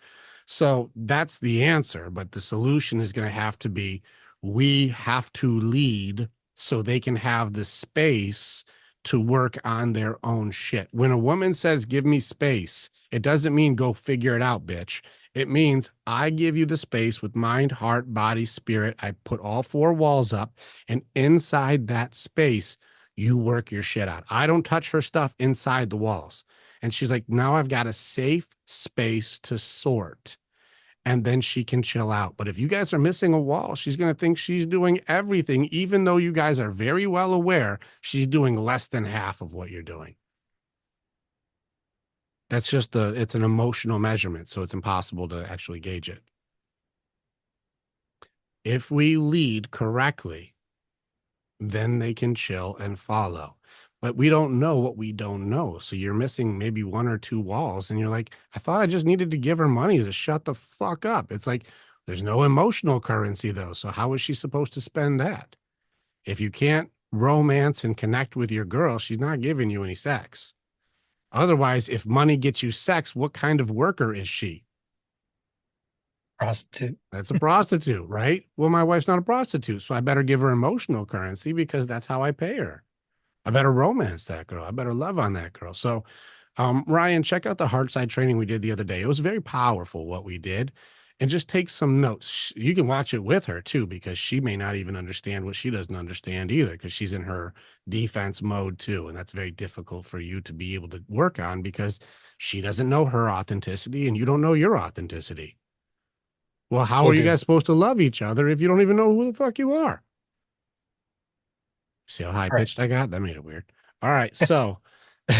So that's the answer. But the solution is going to have to be, we have to lead so they can have the space to work on their own shit. When a woman says, give me space, it doesn't mean go figure it out, bitch. It means I give you the space with mind, heart, body, spirit. I put all four walls up, and inside that space, you work your shit out. I don't touch her stuff inside the walls. And she's like, now I've got a safe space to sort, and then she can chill out. But if you guys are missing a wall, she's going to think she's doing everything, even though you guys are very well aware she's doing less than half of what you're doing. That's just it's an emotional measurement, so it's impossible to actually gauge it. If we lead correctly, then they can chill and follow. But we don't know what we don't know. So you're missing maybe one or two walls, and you're like, I thought I just needed to give her money to shut the fuck up. It's like, there's no emotional currency though. So how is she supposed to spend that? If you can't romance and connect with your girl, she's not giving you any sex. Otherwise, if money gets you sex, what kind of worker is she? Prostitute. That's a prostitute, right? Well, my wife's not a prostitute, so I better give her emotional currency because that's how I pay her. I better romance that girl. I better love on that girl. So, Ryan, check out the heart side training we did the other day. It was very powerful what we did. And just take some notes. You can watch it with her too, because she may not even understand what she doesn't understand either, because she's in her defense mode too. And that's very difficult for you to be able to work on because she doesn't know her authenticity and you don't know your authenticity. Well, how Will are you do. guys supposed to love each other if you don't even know who the fuck you are? See how high All right. pitched I got? That made it weird. All right. So,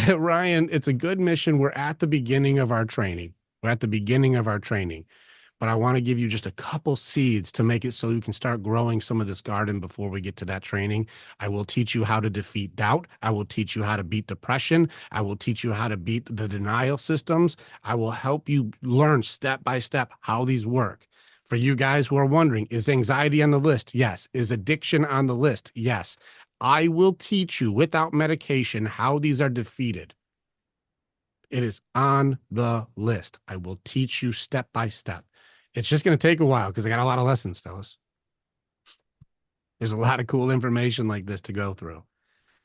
Ryan, it's a good mission. We're at the beginning of our training. We're at the beginning of our training, but I want to give you just a couple seeds to make it so you can start growing some of this garden before we get to that training. I will teach you how to defeat doubt. I will teach you how to beat depression. I will teach you how to beat the denial systems. I will help you learn step by step how these work. For you guys who are wondering, is anxiety on the list? Yes. Is addiction on the list? Yes. I will teach you without medication how these are defeated. It is on the list. I will teach you step by step. It's just going to take a while because I got a lot of lessons, fellas. There's a lot of cool information like this to go through.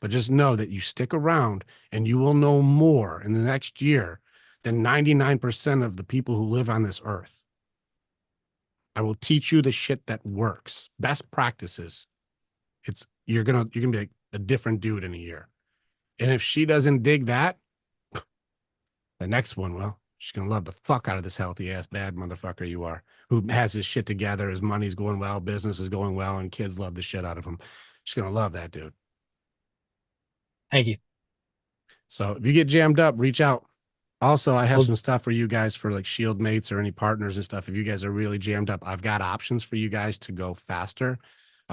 But just know that you stick around and you will know more in the next year than 99% of the people who live on this earth. I will teach you the shit that works, best practices. You're gonna be like a different dude in a year. And if she doesn't dig that, the next one, well, she's gonna love the fuck out of this healthy ass bad motherfucker you are, who has his shit together, his money's going well, business is going well, and kids love the shit out of him. She's gonna love that dude. Thank you. So if you get jammed up, reach out. Also, I have Well, some stuff for you guys for like shield mates or any partners and stuff. If you guys are really jammed up, I've got options for you guys to go faster.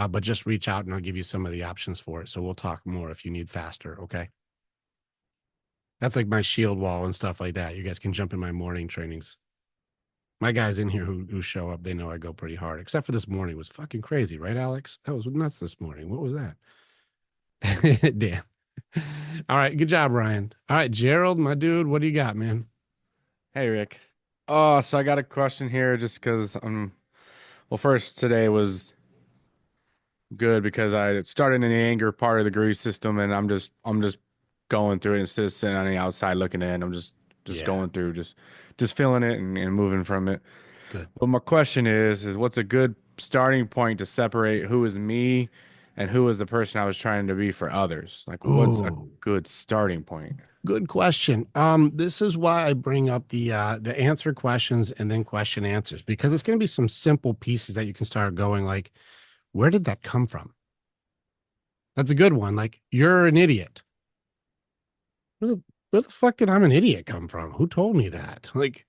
But just reach out and I'll give you some of the options for it. So we'll talk more if you need faster. Okay. That's like my shield wall and stuff like that. You guys can jump in my morning trainings. My guys in here who show up, they know I go pretty hard. Except for this morning, it was fucking crazy, right, Alex? That was nuts this morning. What was that? Damn. All right, good job, Ryan. All right, Gerald, my dude, what do you got, man? Hey Rick. Oh, so I got a question here just because well, first today was good because I started in the anger part of the grief system and I'm just going through it instead of sitting on the outside looking in. I'm just Yeah, going through just feeling it and moving from it. good. But my question is what's a good starting point to separate who is me and who is the person I was trying to be for others? Like what's a Oh, good starting point? good question. This is why I bring up the answer questions and then question answers, because it's going to be some simple pieces that you can start going like, where did that come from? That's a good one. Like, you're an idiot. Where the fuck did I'm an idiot come from? Who told me that? Like,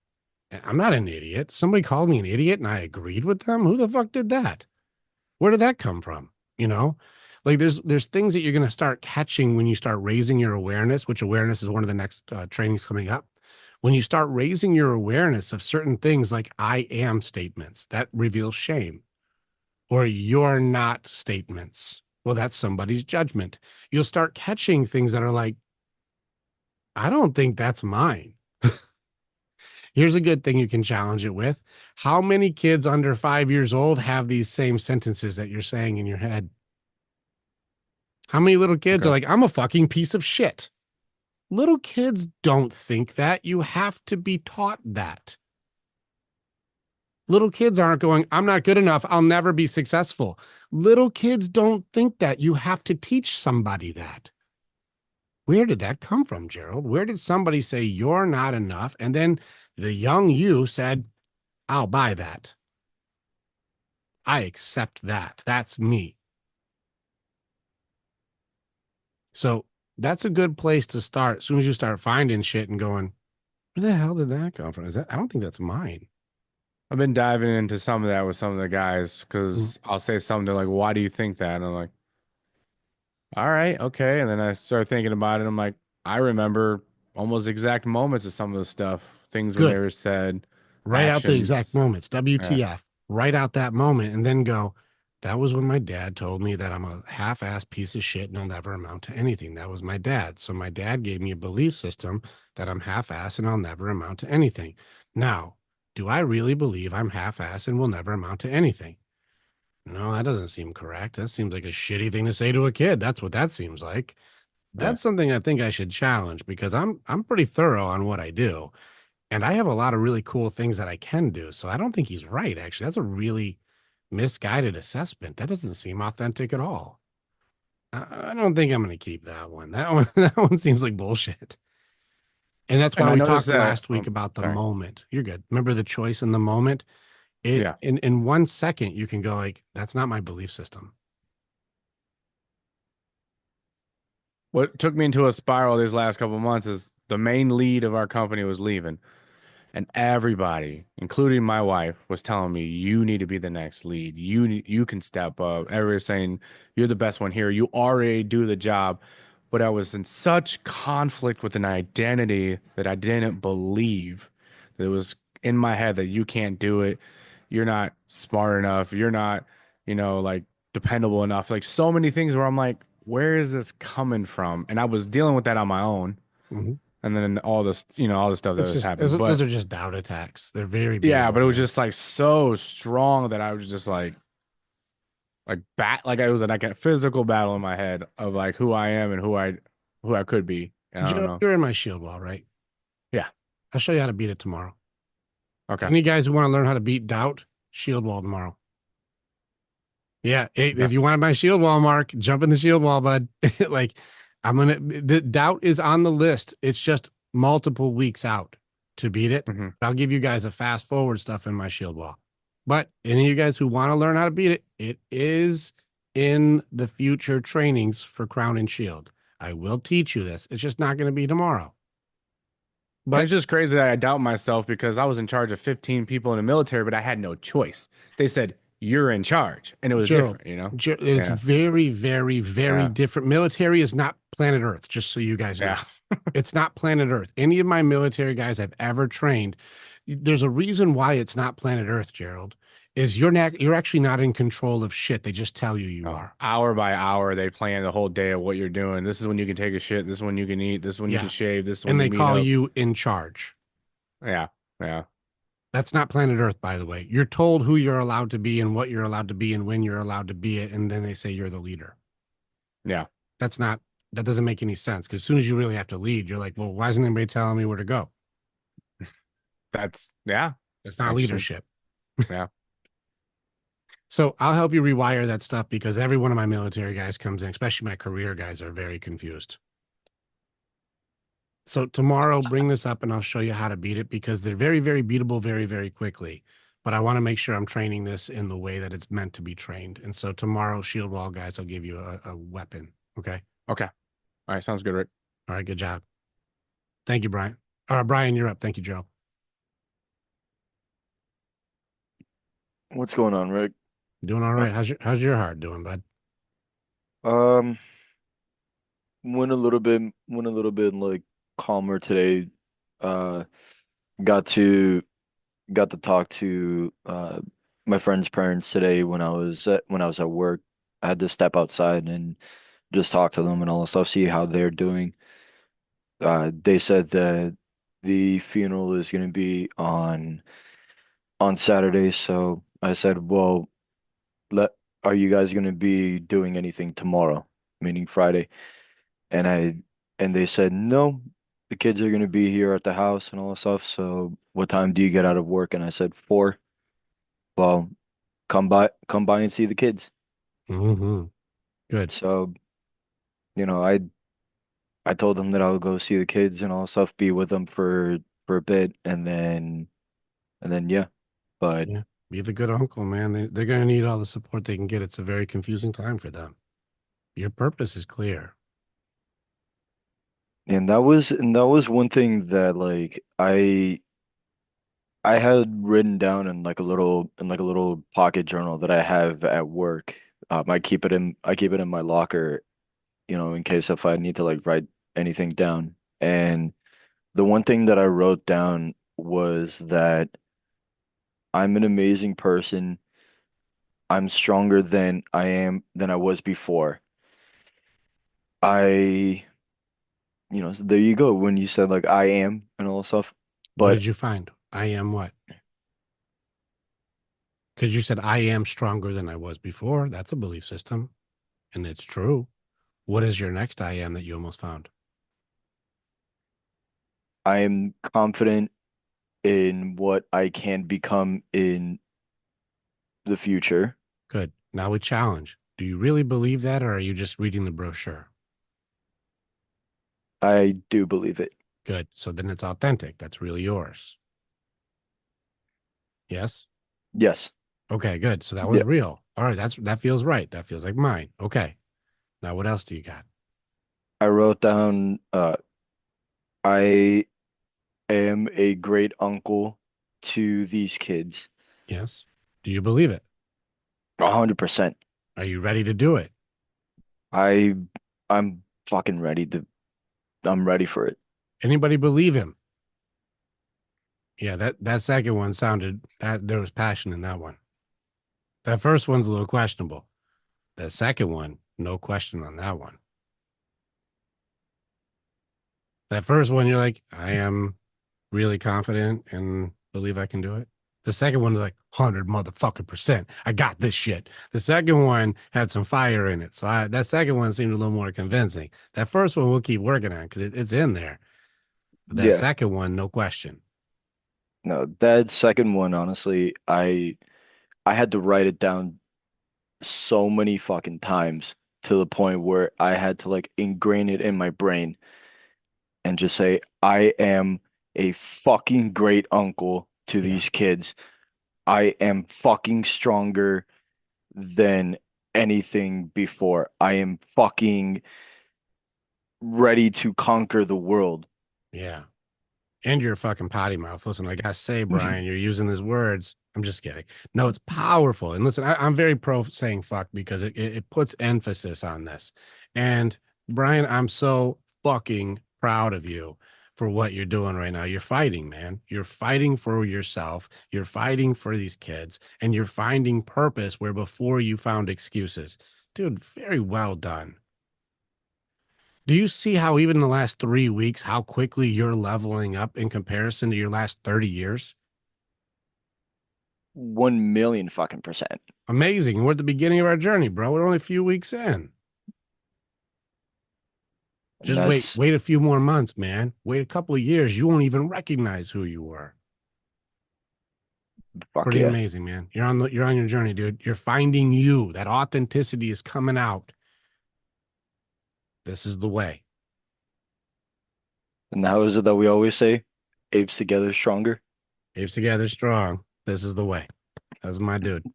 I'm not an idiot. Somebody called me an idiot and I agreed with them. Who the fuck did that? Where did that come from? You know, like there's things that you're going to start catching when you start raising your awareness, which awareness is one of the next trainings coming up. When you start raising your awareness of certain things like I am statements, that reveals shame, or you're not statements. Well, that's somebody's judgment. You'll start catching things that are like, I don't think that's mine. Here's a good thing you can challenge it with. How many kids under 5 years old have these same sentences that you're saying in your head? How many little kids are Okay. like, I'm a fucking piece of shit? Little kids don't think that. You have to be taught that. Little kids aren't going, I'm not good enough. I'll never be successful. Little kids don't think that. You have to teach somebody that. Where did that come from, Gerald? Where did somebody say you're not enough? And then the young you said, I'll buy that. I accept that. That's me. So that's a good place to start. As soon as you start finding shit and going, where the hell did that come from? Is that, I don't think that's mine. I've been diving into some of that with some of the guys Mm, because I'll say something like, "Why do you think that?" And I'm like, "All right, okay." And then I start thinking about it. I'm like, I remember almost exact moments of some of the stuff, things when they good. were said, Write out the exact actions. moments, Yeah. WTF. Write out that moment and then go, that was when my dad told me that I'm a half-assed piece of shit and I'll never amount to anything. That was my dad. So my dad gave me a belief system that I'm half-assed and I'll never amount to anything. Now, do I really believe I'm half-assed and will never amount to anything? No, that doesn't seem correct. That seems like a shitty thing to say to a kid. That's what that seems like. Right. That's something I think I should challenge because I'm pretty thorough on what I do. And I have a lot of really cool things that I can do. So I don't think he's right, actually. That's a really misguided assessment. That doesn't seem authentic at all. I don't think I'm going to keep that one. That one, that one seems like bullshit. And that's why And I we noticed talked that. last week about the Sorry. moment. You're good. Remember the choice in the moment? It Yeah. in 1 second you can go like, that's not my belief system. What took me into a spiral these last couple of months is the main lead of our company was leaving. And everybody, including my wife, was telling me, "You need to be the next lead. You can step up." Everybody's saying, "You're the best one here. You already do the job." But I was in such conflict with an identity that I didn't believe. That it was in my head that you can't do it. You're not smart enough. You're not, like dependable enough. Like so many things where I'm like, where is this coming from? And I was dealing with that on my own Mhm. and then all this, all the stuff that It's was just happening. those But are just doubt attacks. They're very yeah, but it was borderline. just like so strong that I was just like it was like a physical battle in my head of like who I am and who I could be. And I don't Joe, know. you're in my shield wall, right? Yeah. I'll show you how to beat it tomorrow. Okay. Any guys who want to learn how to beat doubt, shield wall tomorrow. Yeah. Hey, Okay. if you wanted my shield wall, Mark, jump in the shield wall, bud. Like, the doubt is on the list. It's just multiple weeks out to beat it. Hmm. I'll give you guys a fast forward stuff in my shield wall. But any of you guys who want to learn how to beat it, it is in the future trainings for Crown and Shield. I will teach you this. It's just not going to be tomorrow. And But it's just crazy that I doubt myself because I was in charge of 15 people in the military, but I had no choice. They said, "You're in charge." And it was Gerald, different, you know? it's Yeah. very, very, very Yeah. different. Military is not planet Earth, just so you guys Yeah. know. It's not planet Earth. Any of my military guys I've ever trained, there's a reason why it's not planet Earth, Gerald. Is you're actually not in control of shit. They just tell you you Oh, are. hour by hour, they plan the whole day of what you're doing. This is when you can take a shit. This is when you can eat. This is when you can Yeah. shave. This is when And you they meet call up. you in charge. Yeah, yeah, That's not planet Earth, by the way. You're told who you're allowed to be and what you're allowed to be and when you're allowed to be it. And then they say you're the leader. yeah. That's not, that doesn't make any sense. Because as soon as you really have to lead, you're like, well, why isn't anybody telling me where to go? That's yeah, That's not actually, leadership. yeah. So I'll help you rewire that stuff because every one of my military guys comes in, especially my career guys, are very confused. So tomorrow, bring this up and I'll show you how to beat it because they're very, very beatable very, very quickly. But I want to make sure I'm training this in the way that it's meant to be trained. And so tomorrow, shield wall guys, I'll give you a weapon. Okay. Okay. All right, sounds good, Rick. All right. Good job. Thank you, Brian. Brian, you're up. Thank you, Joe. What's going on, Rick? Doing all right. How's your heart doing, bud? Um, went a little bit like calmer today. Uh, got to got to talk to my friend's parents today when I was at work. I had to step outside and just talk to them and all that stuff, see how they're doing. They said that the funeral is gonna be on Saturday, so I said, well, let are you guys gonna be doing anything tomorrow, meaning Friday? And they said no, the kids are gonna be here at the house and all that stuff. So what time do you get out of work? And I said 4. Well, come by and see the kids. Mm-hmm. Good. So, you know, I told them that I would go see the kids and all that stuff, be with them for a bit, and then yeah. But Yeah. Be the good uncle, man. They're going to need all the support they can get. It's a very confusing time for them. Your purpose is clear. and that was one thing that like I had written down in like a little pocket journal that I have at work. I keep it in my locker, you know, in case if I need to like write anything down. And the one thing that I wrote down was that I'm an amazing person. I'm stronger than I was before. I, you know, so there you go. When you said like I am and all that stuff, What but did you find? I am what? Because you said I am stronger than I was before. That's a belief system, and it's true. What is your next I am that you almost found? I am confident in what I can become in the future. Good. Now we challenge. Do you really believe that, or are you just reading the brochure? I do believe it. Good. So then it's authentic. That's really yours. Yes. Yes. Okay. Good. So that Yeah. one's real. All right. That feels right. That feels like mine. Okay. Now what else do you got? I wrote down I am a great uncle to these kids. Yes. Do you believe it? 100%. Are you ready to do it? I I'm fucking ready to I'm ready for it. Anybody believe him? Yeah, that second one sounded that there was passion in that one. That first one's a little questionable. The second one, no question on that one. That first one, you're like, I am really confident and believe I can do it. The second one is like 100 motherfucking percent. I got this shit. The second one had some fire in it. So that second one seemed a little more convincing. That first one we'll keep working on because it's in there. But that Yeah. second one, no question. No, that second one, honestly, I had to write it down so many fucking times to the point where I had to like ingrain it in my brain and just say, I am a fucking great uncle to Yeah. these kids. I am fucking stronger than anything before. I am fucking ready to conquer the world. Yeah. And you're a fucking potty mouth. Listen, I gotta say, Brian, you're using these words. I'm just kidding. No, it's powerful. And listen, I'm very pro saying fuck because it puts emphasis on this. And Brian, I'm so fucking proud of you for what you're doing right now. You're fighting, man. You're fighting for yourself. You're fighting for these kids, and you're finding purpose where before you found excuses. Dude, very well done. Do you see how even in the last 3 weeks, how quickly you're leveling up in comparison to your last 30 years? 1,000,000 fucking percent. Amazing. We're at the beginning of our journey, bro. We're only a few weeks in. And Just wait a few more months, man. Wait a couple of years. You won't even recognize who you were. fuck Pretty yeah. amazing, man. You're on your journey, dude. You're finding you. That authenticity is coming out. This is the way. And how is it that we always say, apes together stronger? Apes together strong. This is the way. That's my dude.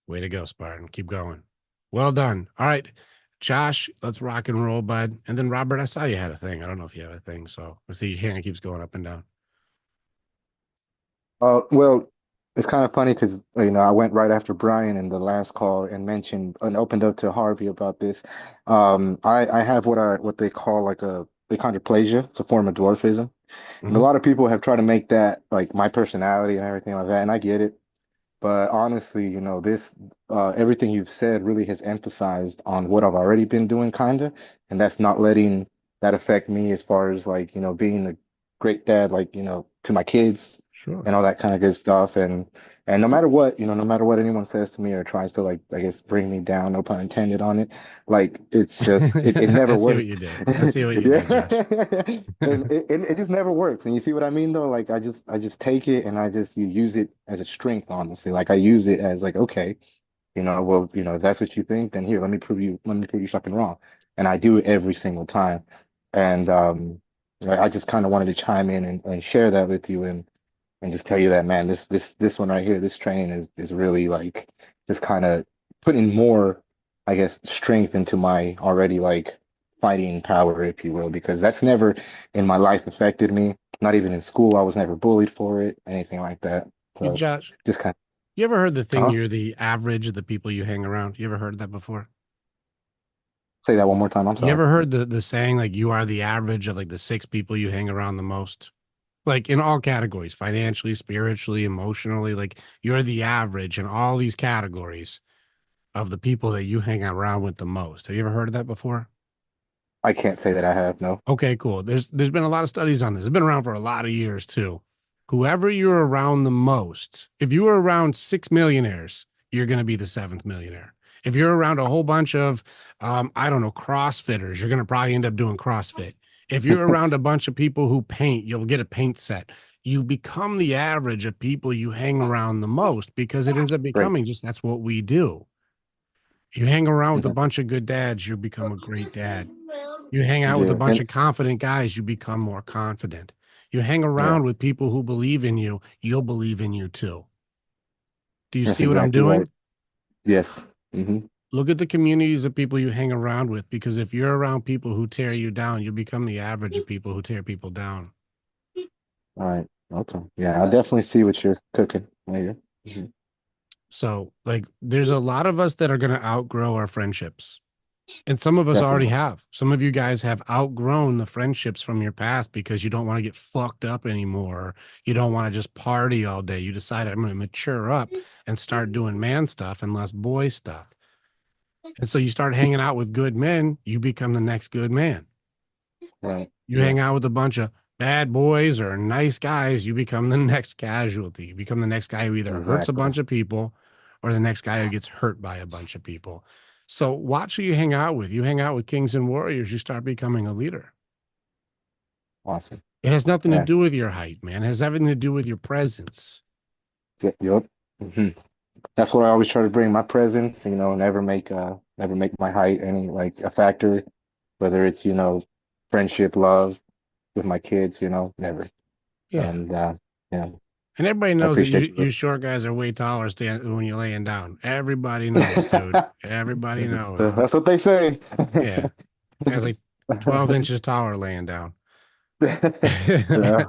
Way to go, Spartan. Keep going. Well done. All right. Josh, let's rock and roll, bud. And then Robert, I saw you had a thing. I don't know if you have a thing, so I see your hand keeps going up and down. Well, it's kind of funny because I went right after Brian in the last call and mentioned and opened up to Harvey about this. I have what they call like a achondroplasia. It's a form of dwarfism, and a Mhm. lot of people have tried to make that like my personality and everything like that, and I get it. But honestly, this everything you've said really has emphasized on what I've already been doing, kinda, and that's not letting that affect me as far as like, being a great dad, like, to my kids Sure. and all that kind of good stuff. And no matter what, no matter what anyone says to me or tries to like, I guess, bring me down, no pun intended on it, like it's just it never I see what works. you did. I see what you Yeah. did, Josh. And it just never works. And you see what I mean though? Like I just take it and you use it as a strength, honestly. Like I use it as like, okay, well, if that's what you think, then here, let me prove you fucking wrong. And I do it every single time. And I just kind of wanted to chime in and share that with you and just tell you that, man, this one right here, this training is really like just kind of putting more, I guess, strength into my already like fighting power, if you will, because that's never in my life affected me. Not even in school, I was never bullied for it, anything like that. Hey, So Josh, just kind you ever heard the of, thing, you're the average of the people you hang around? You ever heard that before? say that one more time. I'm You sorry. ever heard the saying, like, you are the average of like the 6 people you hang around the most? Like in all categories, financially, spiritually, emotionally, like you're the average in all these categories of the people that you hang around with the most. Have you ever heard of that before? I can't say that I have, no. Okay, cool. There's been a lot of studies on this. It's been around for a lot of years too. Whoever you're around the most, if you were around 6 millionaires, you're going to be the seventh millionaire. If you're around a whole bunch of, I don't know, CrossFitters, you're going to probably end up doing CrossFit. If you're around a bunch of people who paint, you'll get a paint set. You become the average of people you hang around the most because it ends up Great. becoming just that's what we do. You hang around with a Mhm. bunch of good dads, you become a great dad. You hang out with a Yeah. bunch of confident guys, you become more confident. You hang Yeah, around with people who believe in you, you'll believe in you too. Do you that's see what I'm exactly right. doing? Yes. Hmm. Look at the communities of people you hang around with, because if you're around people who tear you down, you become the average of people who tear people down. All right. Okay. Yeah, I definitely see what you're cooking later. Mhm. So, like, there's a lot of us that are going to outgrow our friendships. And some of us already Definitely. have. Some of you guys have outgrown the friendships from your past because you don't want to get fucked up anymore. You don't want to just party all day. You decide I'm going to mature up and start doing man stuff and less boy stuff. And so you start hanging out with good men, you become the next good man. Right. You Yeah, hang out with a bunch of bad boys or nice guys, you become the next casualty. You become the next guy who either hurts a exactly. bunch of people or the next guy who gets hurt by a bunch of people. So watch who you hang out with. You hang out with kings and warriors, you start becoming a leader. Awesome. It has nothing to Yeah. do with your height, man. It has everything to do with your presence. Yep. Hmm. That's what I always try to bring, my presence, never make my height any like a factor, whether it's, friendship, love with my kids, never. Yeah. And yeah, And everybody I knows that appreciate you you. short guys are way taller when you're laying down. Everybody knows, dude. Everybody knows. That's what they say. Yeah. Guys like 12 inches taller laying down. Yeah.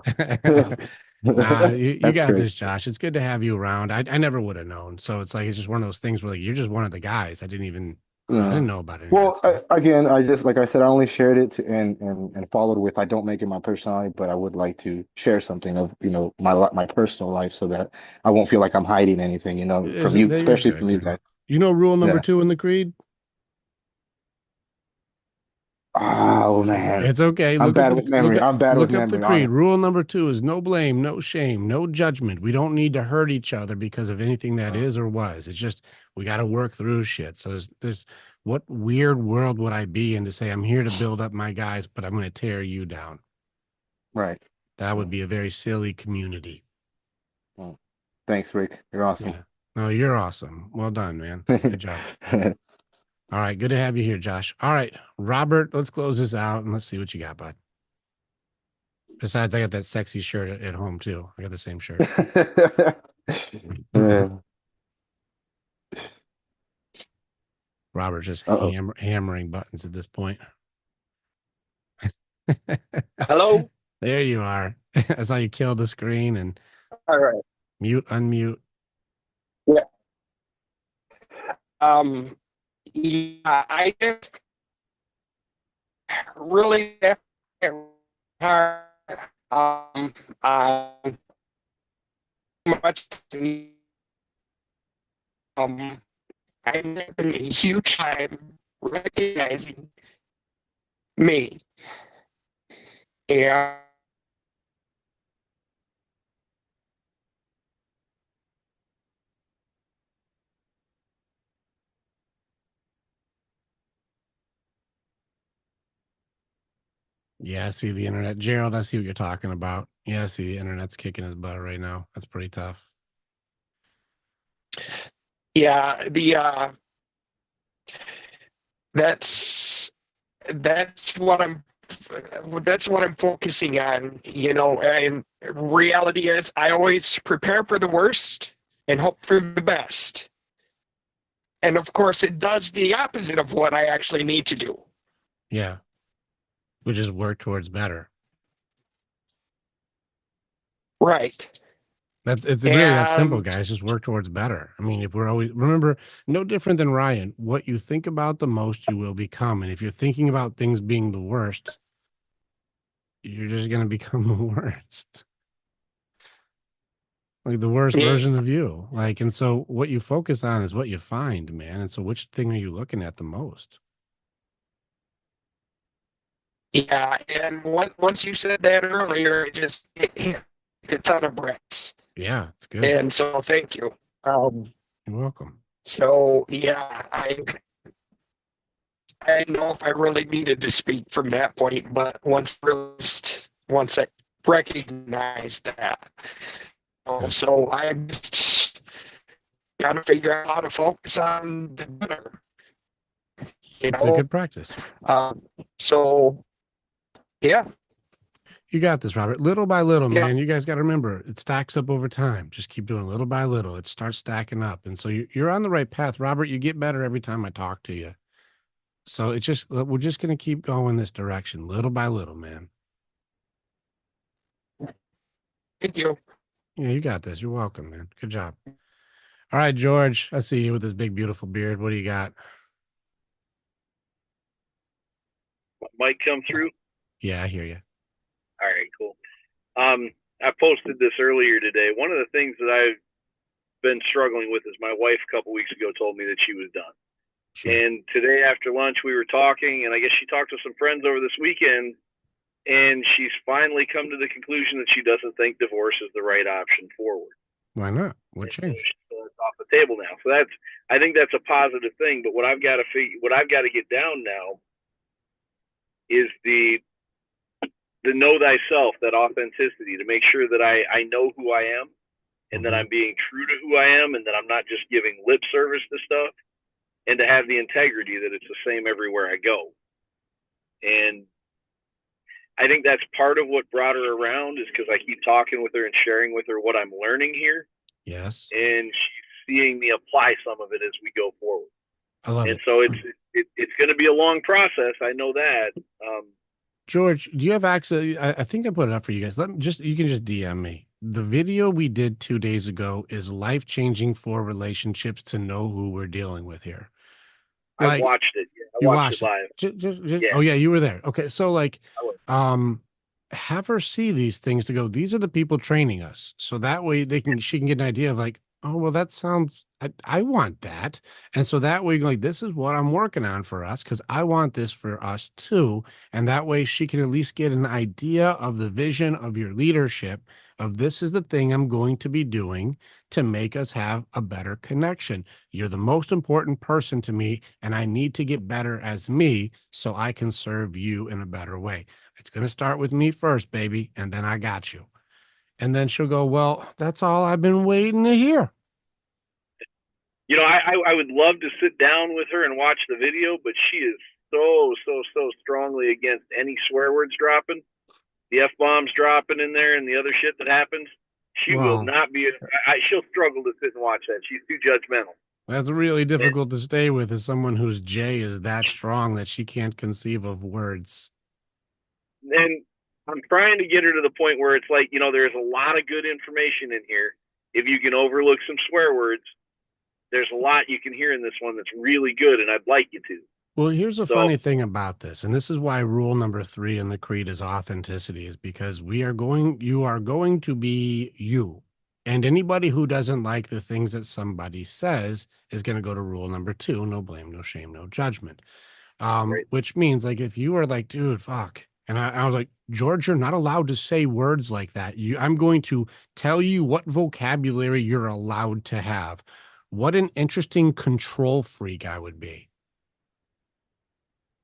Nah, you That's got great. this, Josh. It's good to have you around. I never would have known. So it's like it's just one of those things where like you're just one of the guys. I didn't even I didn't Mm. know about any of that Well, stuff. again, I just like I said, I only shared it and followed with. I don't make it my personality, but I would like to share something of my personal life so that I won't feel like I'm hiding anything, from you, You're especially good, from you man. guys. You know rule number Yeah. 2 in the creed? Oh man, It's okay. I'm bad with memory. I'm bad with Look up the memory, creed. honestly. Rule number 2 is no blame, no shame, no judgment. We don't need to hurt each other because of anything that Mm. is or was. It's just we got to work through shit. So there's what weird world would I be in to say I'm here to build up my guys, but I'm going to tear you down? Right. That would Mm. be a very silly community. Mm. Thanks, Rick. You're awesome. Yeah. No, you're awesome. Well done, man. Good job. All right. Good to have you here, Josh. All right, Robert, let's close this out and let's see what you got, bud. Besides, I got that sexy shirt at home too. I got the same shirt. Uh, Robert just uh-oh. hammering buttons at this point. Hello. There you are. That's how you kill the screen and All right. mute, unmute. Yeah. Yeah, I just really hard. On much. I'm having a huge time recognizing me. And Yeah, I see the internet. Gerald, I see what you're talking about. Yeah, I see the internet's kicking his butt right now. That's pretty tough. yeah, that's what I'm focusing on, and reality is I always prepare for the worst and hope for the best. And of course it does the opposite of what I actually need to do. Yeah. Which is work towards better. Right. It's really that simple, And guys. Just work towards better. I mean, if we're always remember, no different than Ryan, what you think about the most, you will become. And if you're thinking about things being the worst, you're just gonna become the worst. Like the worst yeah, version of you. Like, and so what you focus on is what you find, man. And so which thing are you looking at the most? yeah, and once you said that earlier, it hit a ton of bricks. Yeah, it's good. And so thank you. You're welcome. So yeah, I didn't know if I really needed to speak from that point, but once I recognized that, Good. so I just got to figure out how to focus on the better. It's a good practice. So yeah, You got this, Robert. Little by little, Yeah. man. You guys got to remember it stacks up over time. Just keep doing little by little. It starts stacking up. And so you're on the right path, Robert. You get better every time I talk to you. So it's just, we're just going to keep going this direction, little by little, man. thank you. Yeah, you got this. You're welcome, man. Good job. All right, George, I see you with this big, beautiful beard. What do you got? Mic come through? Yeah, I hear you. All right, cool. I posted this earlier today. One of the things that I've been struggling with is my wife a couple weeks ago told me that she was done. Sure. And today after lunch we were talking, and I guess she talked to some friends over this weekend, and she's finally come to the conclusion that she doesn't think divorce is the right option forward. Why not? What And so changed? it's off the table now. So I think that's a positive thing. But what I've got to get down now is the know thyself, that authenticity, to make sure that I know who I am, and that I'm being true to who I am, and that I'm not just giving lip service to stuff, and to have the integrity that it's the same everywhere I go. And I think that's part of what brought her around, is because I keep talking with her and sharing with her what I'm learning here. Yes. And she's seeing me apply some of it as we go forward. I love And it. so it's going to be a long process. I know that. George, do you have access? I think I put it up for you guys. You can just DM me. The video we did 2 days ago is life-changing for relationships to know who we're dealing with here. I Like, watched it. Yeah, I you watched watched it it. live. Yeah, Oh yeah, you were there. Okay, so like, I was. have her see these things to go. These are the people training us, so that way she can get an idea of like, oh well, that sounds. I want that, and so that way, like, this is what I'm working on for us because I want this for us too, and that way she can at least get an idea of the vision of your leadership. Of this is the thing I'm going to be doing to make us have a better connection. You're the most important person to me, and I need to get better as me so I can serve you in a better way. It's going to start with me first, baby, and then I got you. And then she'll go, well, that's all I've been waiting to hear. You know, I would love to sit down with her and watch the video, but she is so strongly against any swear words dropping, the F bombs dropping in there, and the other shit that happens. She will Well, not be. She'll struggle to sit and watch that. She's too judgmental. that's really And, difficult to stay with as someone whose J is that strong that she can't conceive of words. and I'm trying to get her to the point where it's like, you know, there's a lot of good information in here. If you can overlook some swear words, there's a lot you can hear in this one that's really good, and I'd like you to. Well, here's a So, funny thing about this, and this is why rule number 3 in the creed is authenticity, is because you are going to be you. And anybody who doesn't like the things that somebody says is going to go to rule number 2, no blame, no shame, no judgment. right. Which means like if you are like, dude, fuck. And I was like, George, you're not allowed to say words like that. I'm going to tell you what vocabulary you're allowed to have. What an interesting control freak I would be.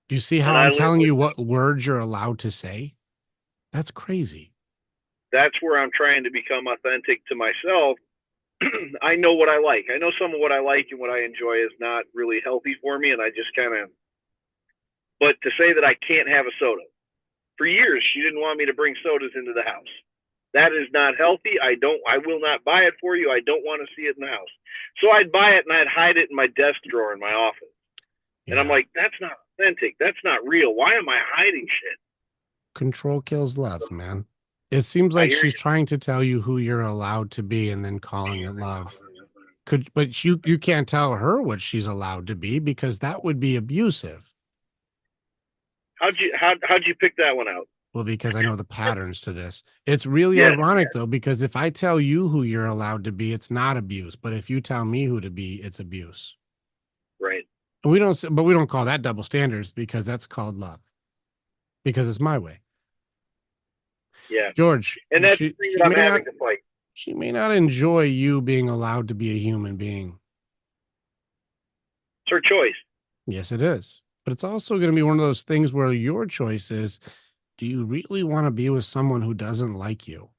Do you see how And I I'm live telling with, you what words you're allowed to say? That's crazy. that's where I'm trying to become authentic to myself. I know what I like. I know some of what I like and what I enjoy is not really healthy for me, and I just kind of. But to say that I can't have a soda, for years she didn't want me to bring sodas into the house. That is not healthy. I will not buy it for you. I don't want to see it in the house. So I'd buy it and I'd hide it in my desk drawer in my office. And I'm Yeah. like, that's not authentic. That's not real. Why am I hiding shit? Control kills love, man. It seems I like hear she's you. trying to tell you who you're allowed to be and then calling it love. But you can't tell her what she's allowed to be because that would be abusive. How'd you pick that one out? Well, because I know the patterns to this. It's really Yes, ironic though, because if I tell you who you're allowed to be, it's not abuse. But if you tell me who to be, it's abuse. right. And we don't call that double standards because that's called love. Because it's my way. Yeah. George, And that's the thing that I'm having to fight. she may not enjoy you being allowed to be a human being. It's her choice. Yes, it is. But it's also going to be one of those things where your choice is, do you really want to be with someone who doesn't like you?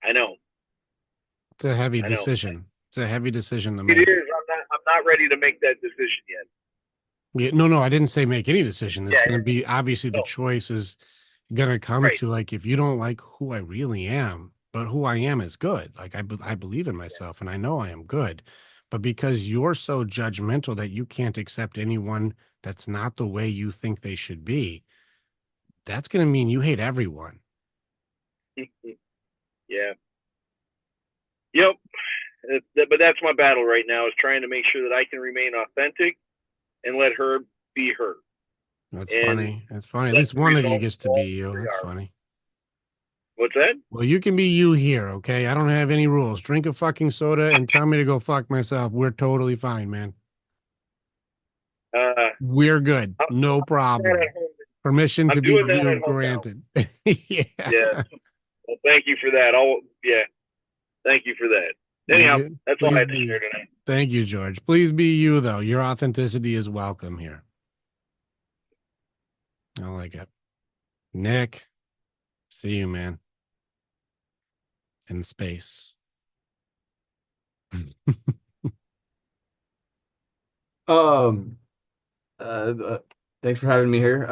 I know. It's a heavy I know. decision. It's a heavy decision to It make. is. I'm not ready to make that decision yet. Yeah, no, I didn't say make any decision. It's Yeah, going to be obviously the no. choice is going to come Right. to like, if you don't like who I really am, but who I am is good. Like I believe in myself and I know I am good. But because you're so judgmental that you can't accept anyone that's not the way you think they should be, that's going to mean you hate everyone. Yeah. Yep. But that's my battle right now is trying to make sure that I can remain authentic and let her be her. That's And funny. That's funny. At let least the one of you results gets to fall be where you. they That's are. funny. What's that? Well, you can be you here, okay? I don't have any rules. Drink a fucking soda and tell me to go fuck myself. We're totally fine, man. We're good. I'm No doing problem. that at home. Permission to I'm be doing that you at home now. granted. Yeah. Well, thank you for that. Thank you for that. Anyhow, that's all I had to share tonight. Thank you, George. Please be you, though. Your authenticity is welcome here. I like it. Nick, see you, man. In space. Um, Thanks for having me here.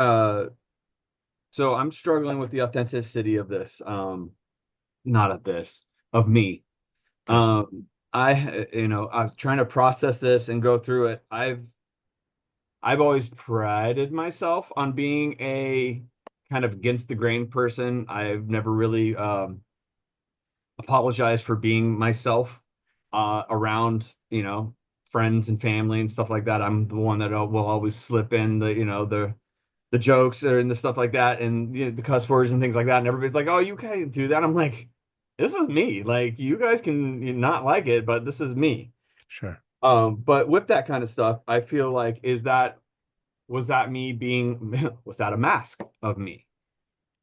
So I'm struggling with the authenticity of this. Not of this, of me. I'm trying to process this and go through it. I've always prided myself on being a kind of against the grain person. I've never really apologized for being myself around, friends and family and stuff like that, I'm the one that will always slip in the, the jokes and the stuff like that, and the cuss words and things like that. And everybody's like, "Oh, you can't do that." I'm like, "This is me. Like, you guys can not like it, but this is me." Sure. But with that kind of stuff, I feel like, was that me being, was that a mask of me?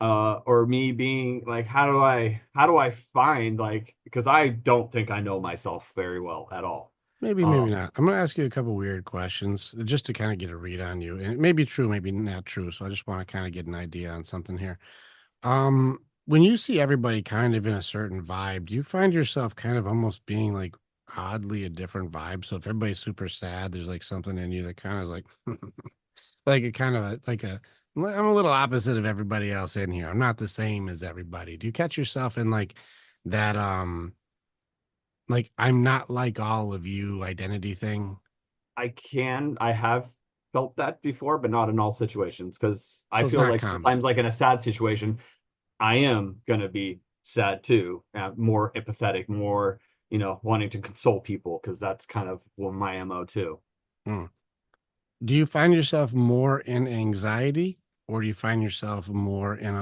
Or me being like, how do I find, like, because I don't think I know myself very well at all. Maybe, maybe not. I'm going to ask you a couple weird questions just to kind of get a read on you. And it may be true, maybe not true. So I just want to kind of get an idea on something here. When you see everybody kind of in a certain vibe, do you find yourself kind of almost being like oddly a different vibe? So if everybody's super sad, there's like something in you that kind of is like, like a kind of I'm a little opposite of everybody else in here. I'm not the same as everybody. Do you catch yourself in like that, like I'm not like all of you identity thing? I have felt that before, but not in all situations, because I So it's feel not like common. sometimes, like in a sad situation, I am gonna be sad too, more empathetic, more, wanting to console people, because that's kind of, well, my MO too. Mm. Do you find yourself more in anxiety, or do you find yourself more in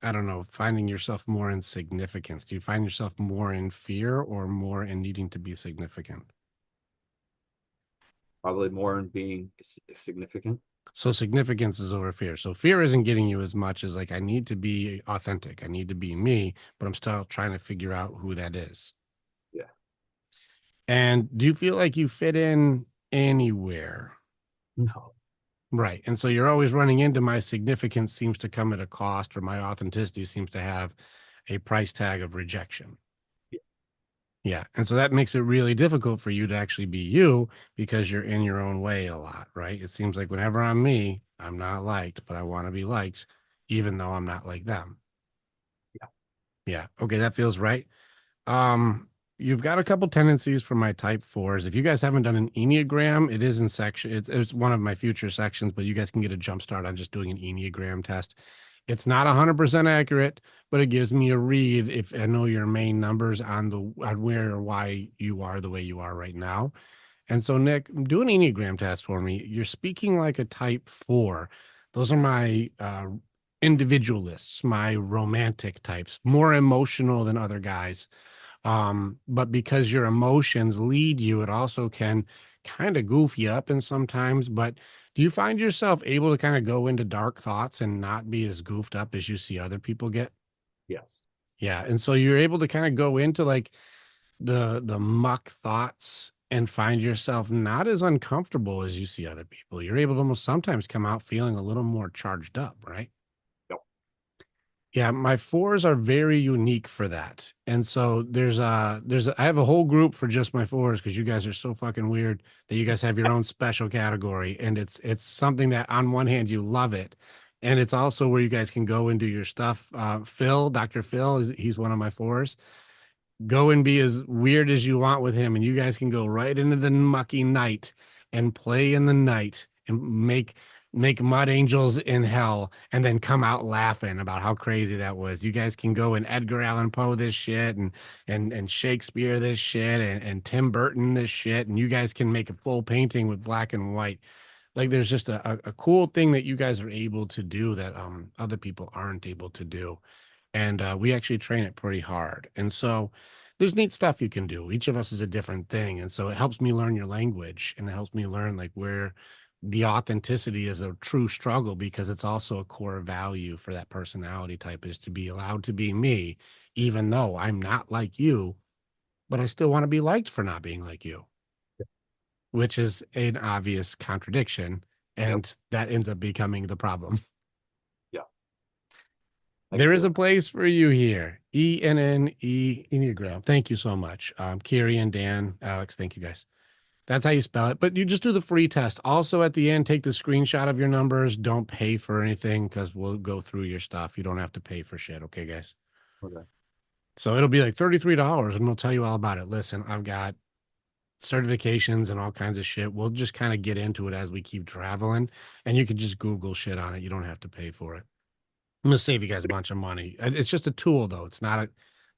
I don't know, finding yourself more in significance? Do you find yourself more in fear or more in needing to be significant? Probably more in being significant. So significance is over fear. So fear isn't getting you as much as like, I need to be authentic. I need to be me, but I'm still trying to figure out who that is. Yeah. And do you feel like you fit in anywhere? No. Right. And so you're always running into my significance seems to come at a cost, or my authenticity seems to have a price tag of rejection. Yeah. Yeah. And so that makes it really difficult for you to actually be you because you're in your own way a lot, right? It seems like whenever I'm me, I'm not liked, but I want to be liked, even though I'm not like them. Yeah. Yeah. Okay. That feels right. You've got a couple tendencies for my type fours. If you guys haven't done an Enneagram, it is in section. It's one of my future sections, but you guys can get a jump start on just doing an Enneagram test. It's not 100% accurate, but it gives me a read if I know your main numbers on where or why you are the way you are right now. And so, Nick, do an Enneagram test for me. You're speaking like a type four. Those are my individualists, my romantic types, more emotional than other guys. But because your emotions lead you, it also can kind of goof you up and sometimes. But do you find yourself able to kind of go into dark thoughts and not be as goofed up as you see other people get? Yes. Yeah. And so you're able to kind of go into like the muck thoughts and find yourself not as uncomfortable as you see other people. You're able to almost sometimes come out feeling a little more charged up, right? Yep. Yeah, my fours are very unique for that. And so I have a whole group for just my fours because you guys are so fucking weird that you guys have your own special category. And it's something that on one hand you love it. And it's also where you guys can go and do your stuff. Dr. Phil he's one of my fours. Go and be as weird as you want with him, and you guys can go right into the mucky night and play in the night and make mud angels in hell and then come out laughing about how crazy that was. You guys can go and Edgar Allan Poe this shit and Shakespeare this shit and Tim Burton this shit, and you guys can make a full painting with black and white. Like there's just a cool thing that you guys are able to do that other people aren't able to do. And we actually train it pretty hard. And so there's neat stuff you can do. Each of us is a different thing. And so it helps me learn your language, and it helps me learn like where the authenticity is a true struggle, because it's also a core value for that personality type is to be allowed to be me, even though I'm not like you, but I still want to be liked for not being like you, which is an obvious contradiction. And that ends up becoming the problem. There is a place for you here. ENNE Enneagram. Thank you so much. Kiri and Dan, Alex, thank you guys. That's how you spell it. But you just do the free test. Also at the end, take the screenshot of your numbers. Don't pay for anything because we'll go through your stuff. You don't have to pay for shit. Okay, guys? Okay. So it'll be like $33 and we'll tell you all about it. Listen, I've got certifications and all kinds of shit. We'll just kind of get into it as we keep traveling, and you can just Google shit on it. You don't have to pay for it. I'm gonna save you guys a bunch of money. It's just a tool, though.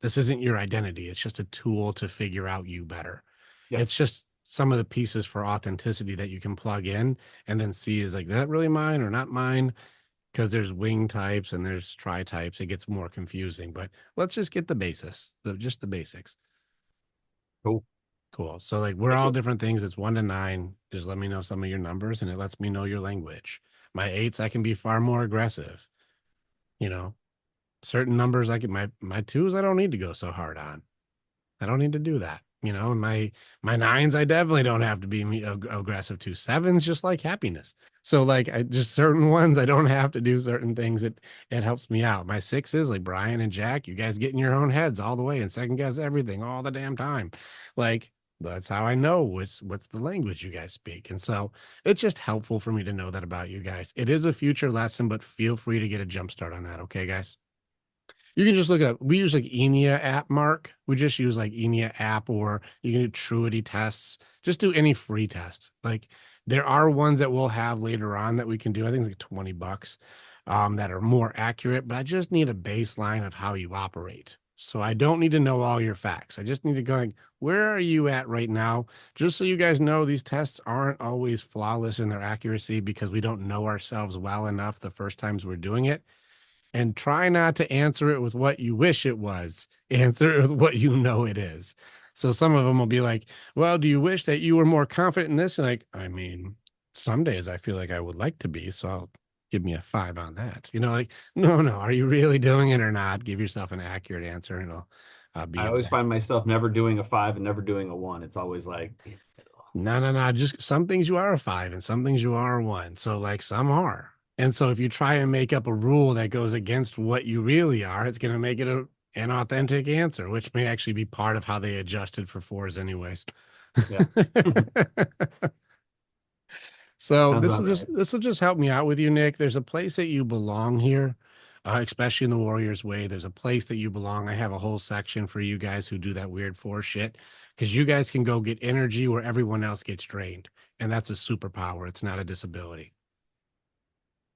This isn't your identity. It's just a tool to figure out you better. Yeah. It's just some of the pieces for authenticity that you can plug in and then see is like, that really mine or not mine? Because there's wing types and there's tri types. It gets more confusing, but let's just get the basis, just the basics. Cool. Cool. So like we're all different things. It's 1 to 9. Just let me know some of your numbers and it lets me know your language. My 8s, I can be far more aggressive. You know, certain numbers I can, my 2s, I don't need to go so hard on. I don't need to do that. You know, and my 9s, I definitely don't have to be aggressive to. 7s, just like happiness. So like I just certain ones, I don't have to do certain things. It helps me out. My 6s, like Brian and Jack, you guys get in your own heads all the way and second guess everything all the damn time. Like that's how I know what's the language you guys speak. And so it's just helpful for me to know that about you guys. It is a future lesson, but feel free to get a jump start on that. Okay, guys? You can just look it up. We use like Enia app, Mark. We just use like Enia app, or you can do Truity tests. Just do any free test. Like there are ones that we'll have later on that we can do. I think it's like $20 that are more accurate, but I just need a baseline of how you operate. So I don't need to know all your facts. I just need to go like, where are you at right now? Just so you guys know, these tests aren't always flawless in their accuracy because we don't know ourselves well enough the first times we're doing it. And try not to answer it with what you wish it was. Answer it with what you know it is. So some of them will be like, well, do you wish that you were more confident in this? And like, I mean, some days I feel like I would like to be, so I'll give me a 5 on that. You know, like, no, are you really doing it or not? Give yourself an accurate answer and it'll be. I always find myself never doing a 5 and never doing a 1. It's always like, no. Just some things you are a 5 and some things you are a 1. So like some are. And so if you try and make up a rule that goes against what you really are, it's going to make it an authentic answer, which may actually be part of how they adjusted for 4s anyways. yeah. So Sounds this will just help me out with you, Nick. There's a place that you belong here, especially in the Warriors way. There's a place that you belong. I have a whole section for you guys who do that weird 4 shit, because you guys can go get energy where everyone else gets drained. And that's a superpower. It's not a disability.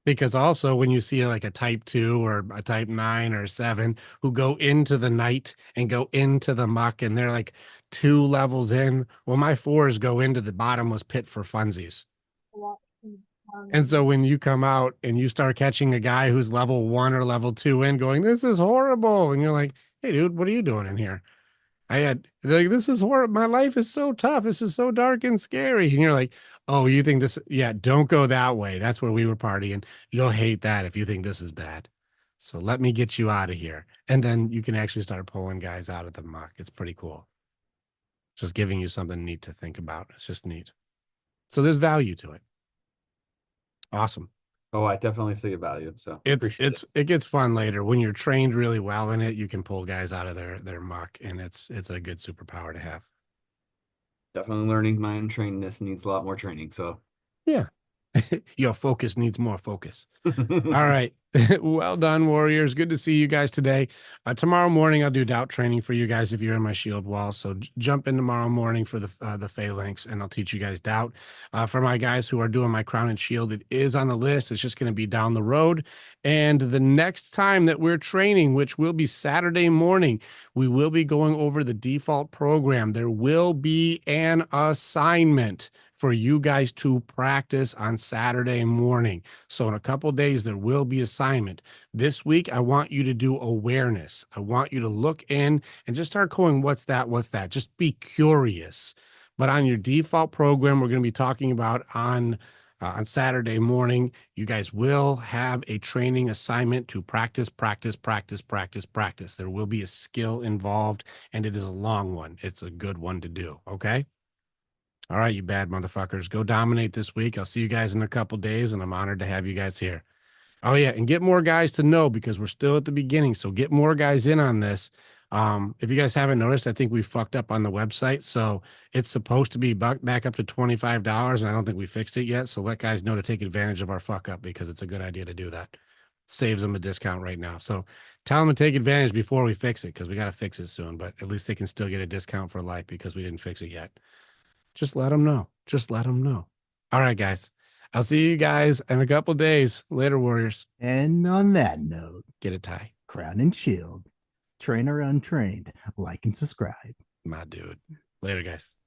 Because also when you see like a type 2 or a type 9 or 7 who go into the night and go into the muck and they're like 2 levels in, well, my 4s go into the bottomless pit for funsies. And so when you come out and you start catching a guy who's level 1 or level 2 in going, this is horrible. And you're like, hey dude, what are you doing in here? Like, this is horrible. My life is so tough. This is so dark and scary. And you're like, oh, you think this? Yeah, don't go that way. That's where we were partying. You'll hate that if you think this is bad. So let me get you out of here. And then you can actually start pulling guys out of the muck. It's pretty cool. Just giving you something neat to think about. It's just neat. So there's value to it. Awesome. Oh, I definitely see a value. So it gets fun later when you're trained really well in it. You can pull guys out of their muck, and it's a good superpower to have. Definitely learning my untrainedness needs a lot more training. So yeah, your focus needs more focus. All right. Well done, Warriors. Good to see you guys today. Tomorrow morning, I'll do doubt training for you guys if you're in my shield wall. So jump in tomorrow morning for the phalanx, and I'll teach you guys doubt. For my guys who are doing my crown and shield, it is on the list. It's just going to be down the road. And the next time that we're training, which will be Saturday morning, we will be going over the default program. There will be an assignment for you guys to practice on Saturday morning. So in a couple days, there will be assignment. This week, I want you to do awareness. I want you to look in and just start going, what's that? What's that? Just be curious. But on your default program, we're going to be talking about on Saturday morning, you guys will have a training assignment to practice. There will be a skill involved, and it is a long one. It's a good one to do. Okay. All right, you bad motherfuckers. Go dominate this week. I'll see you guys in a couple days, and I'm honored to have you guys here. Oh, yeah, and get more guys to know because we're still at the beginning, so get more guys in on this. If you guys haven't noticed, I think we fucked up on the website, so it's supposed to be back up to $25, and I don't think we fixed it yet, so let guys know to take advantage of our fuck up because it's a good idea to do that. Saves them a discount right now. So tell them to take advantage before we fix it because we got to fix it soon, but at least they can still get a discount for life because we didn't fix it yet. Just let them know. Just let them know. All right, guys. I'll see you guys in a couple days. Later, Warriors. And on that note, get a tie. Crown and shield. Train or untrained. Like and subscribe. My dude. Later, guys.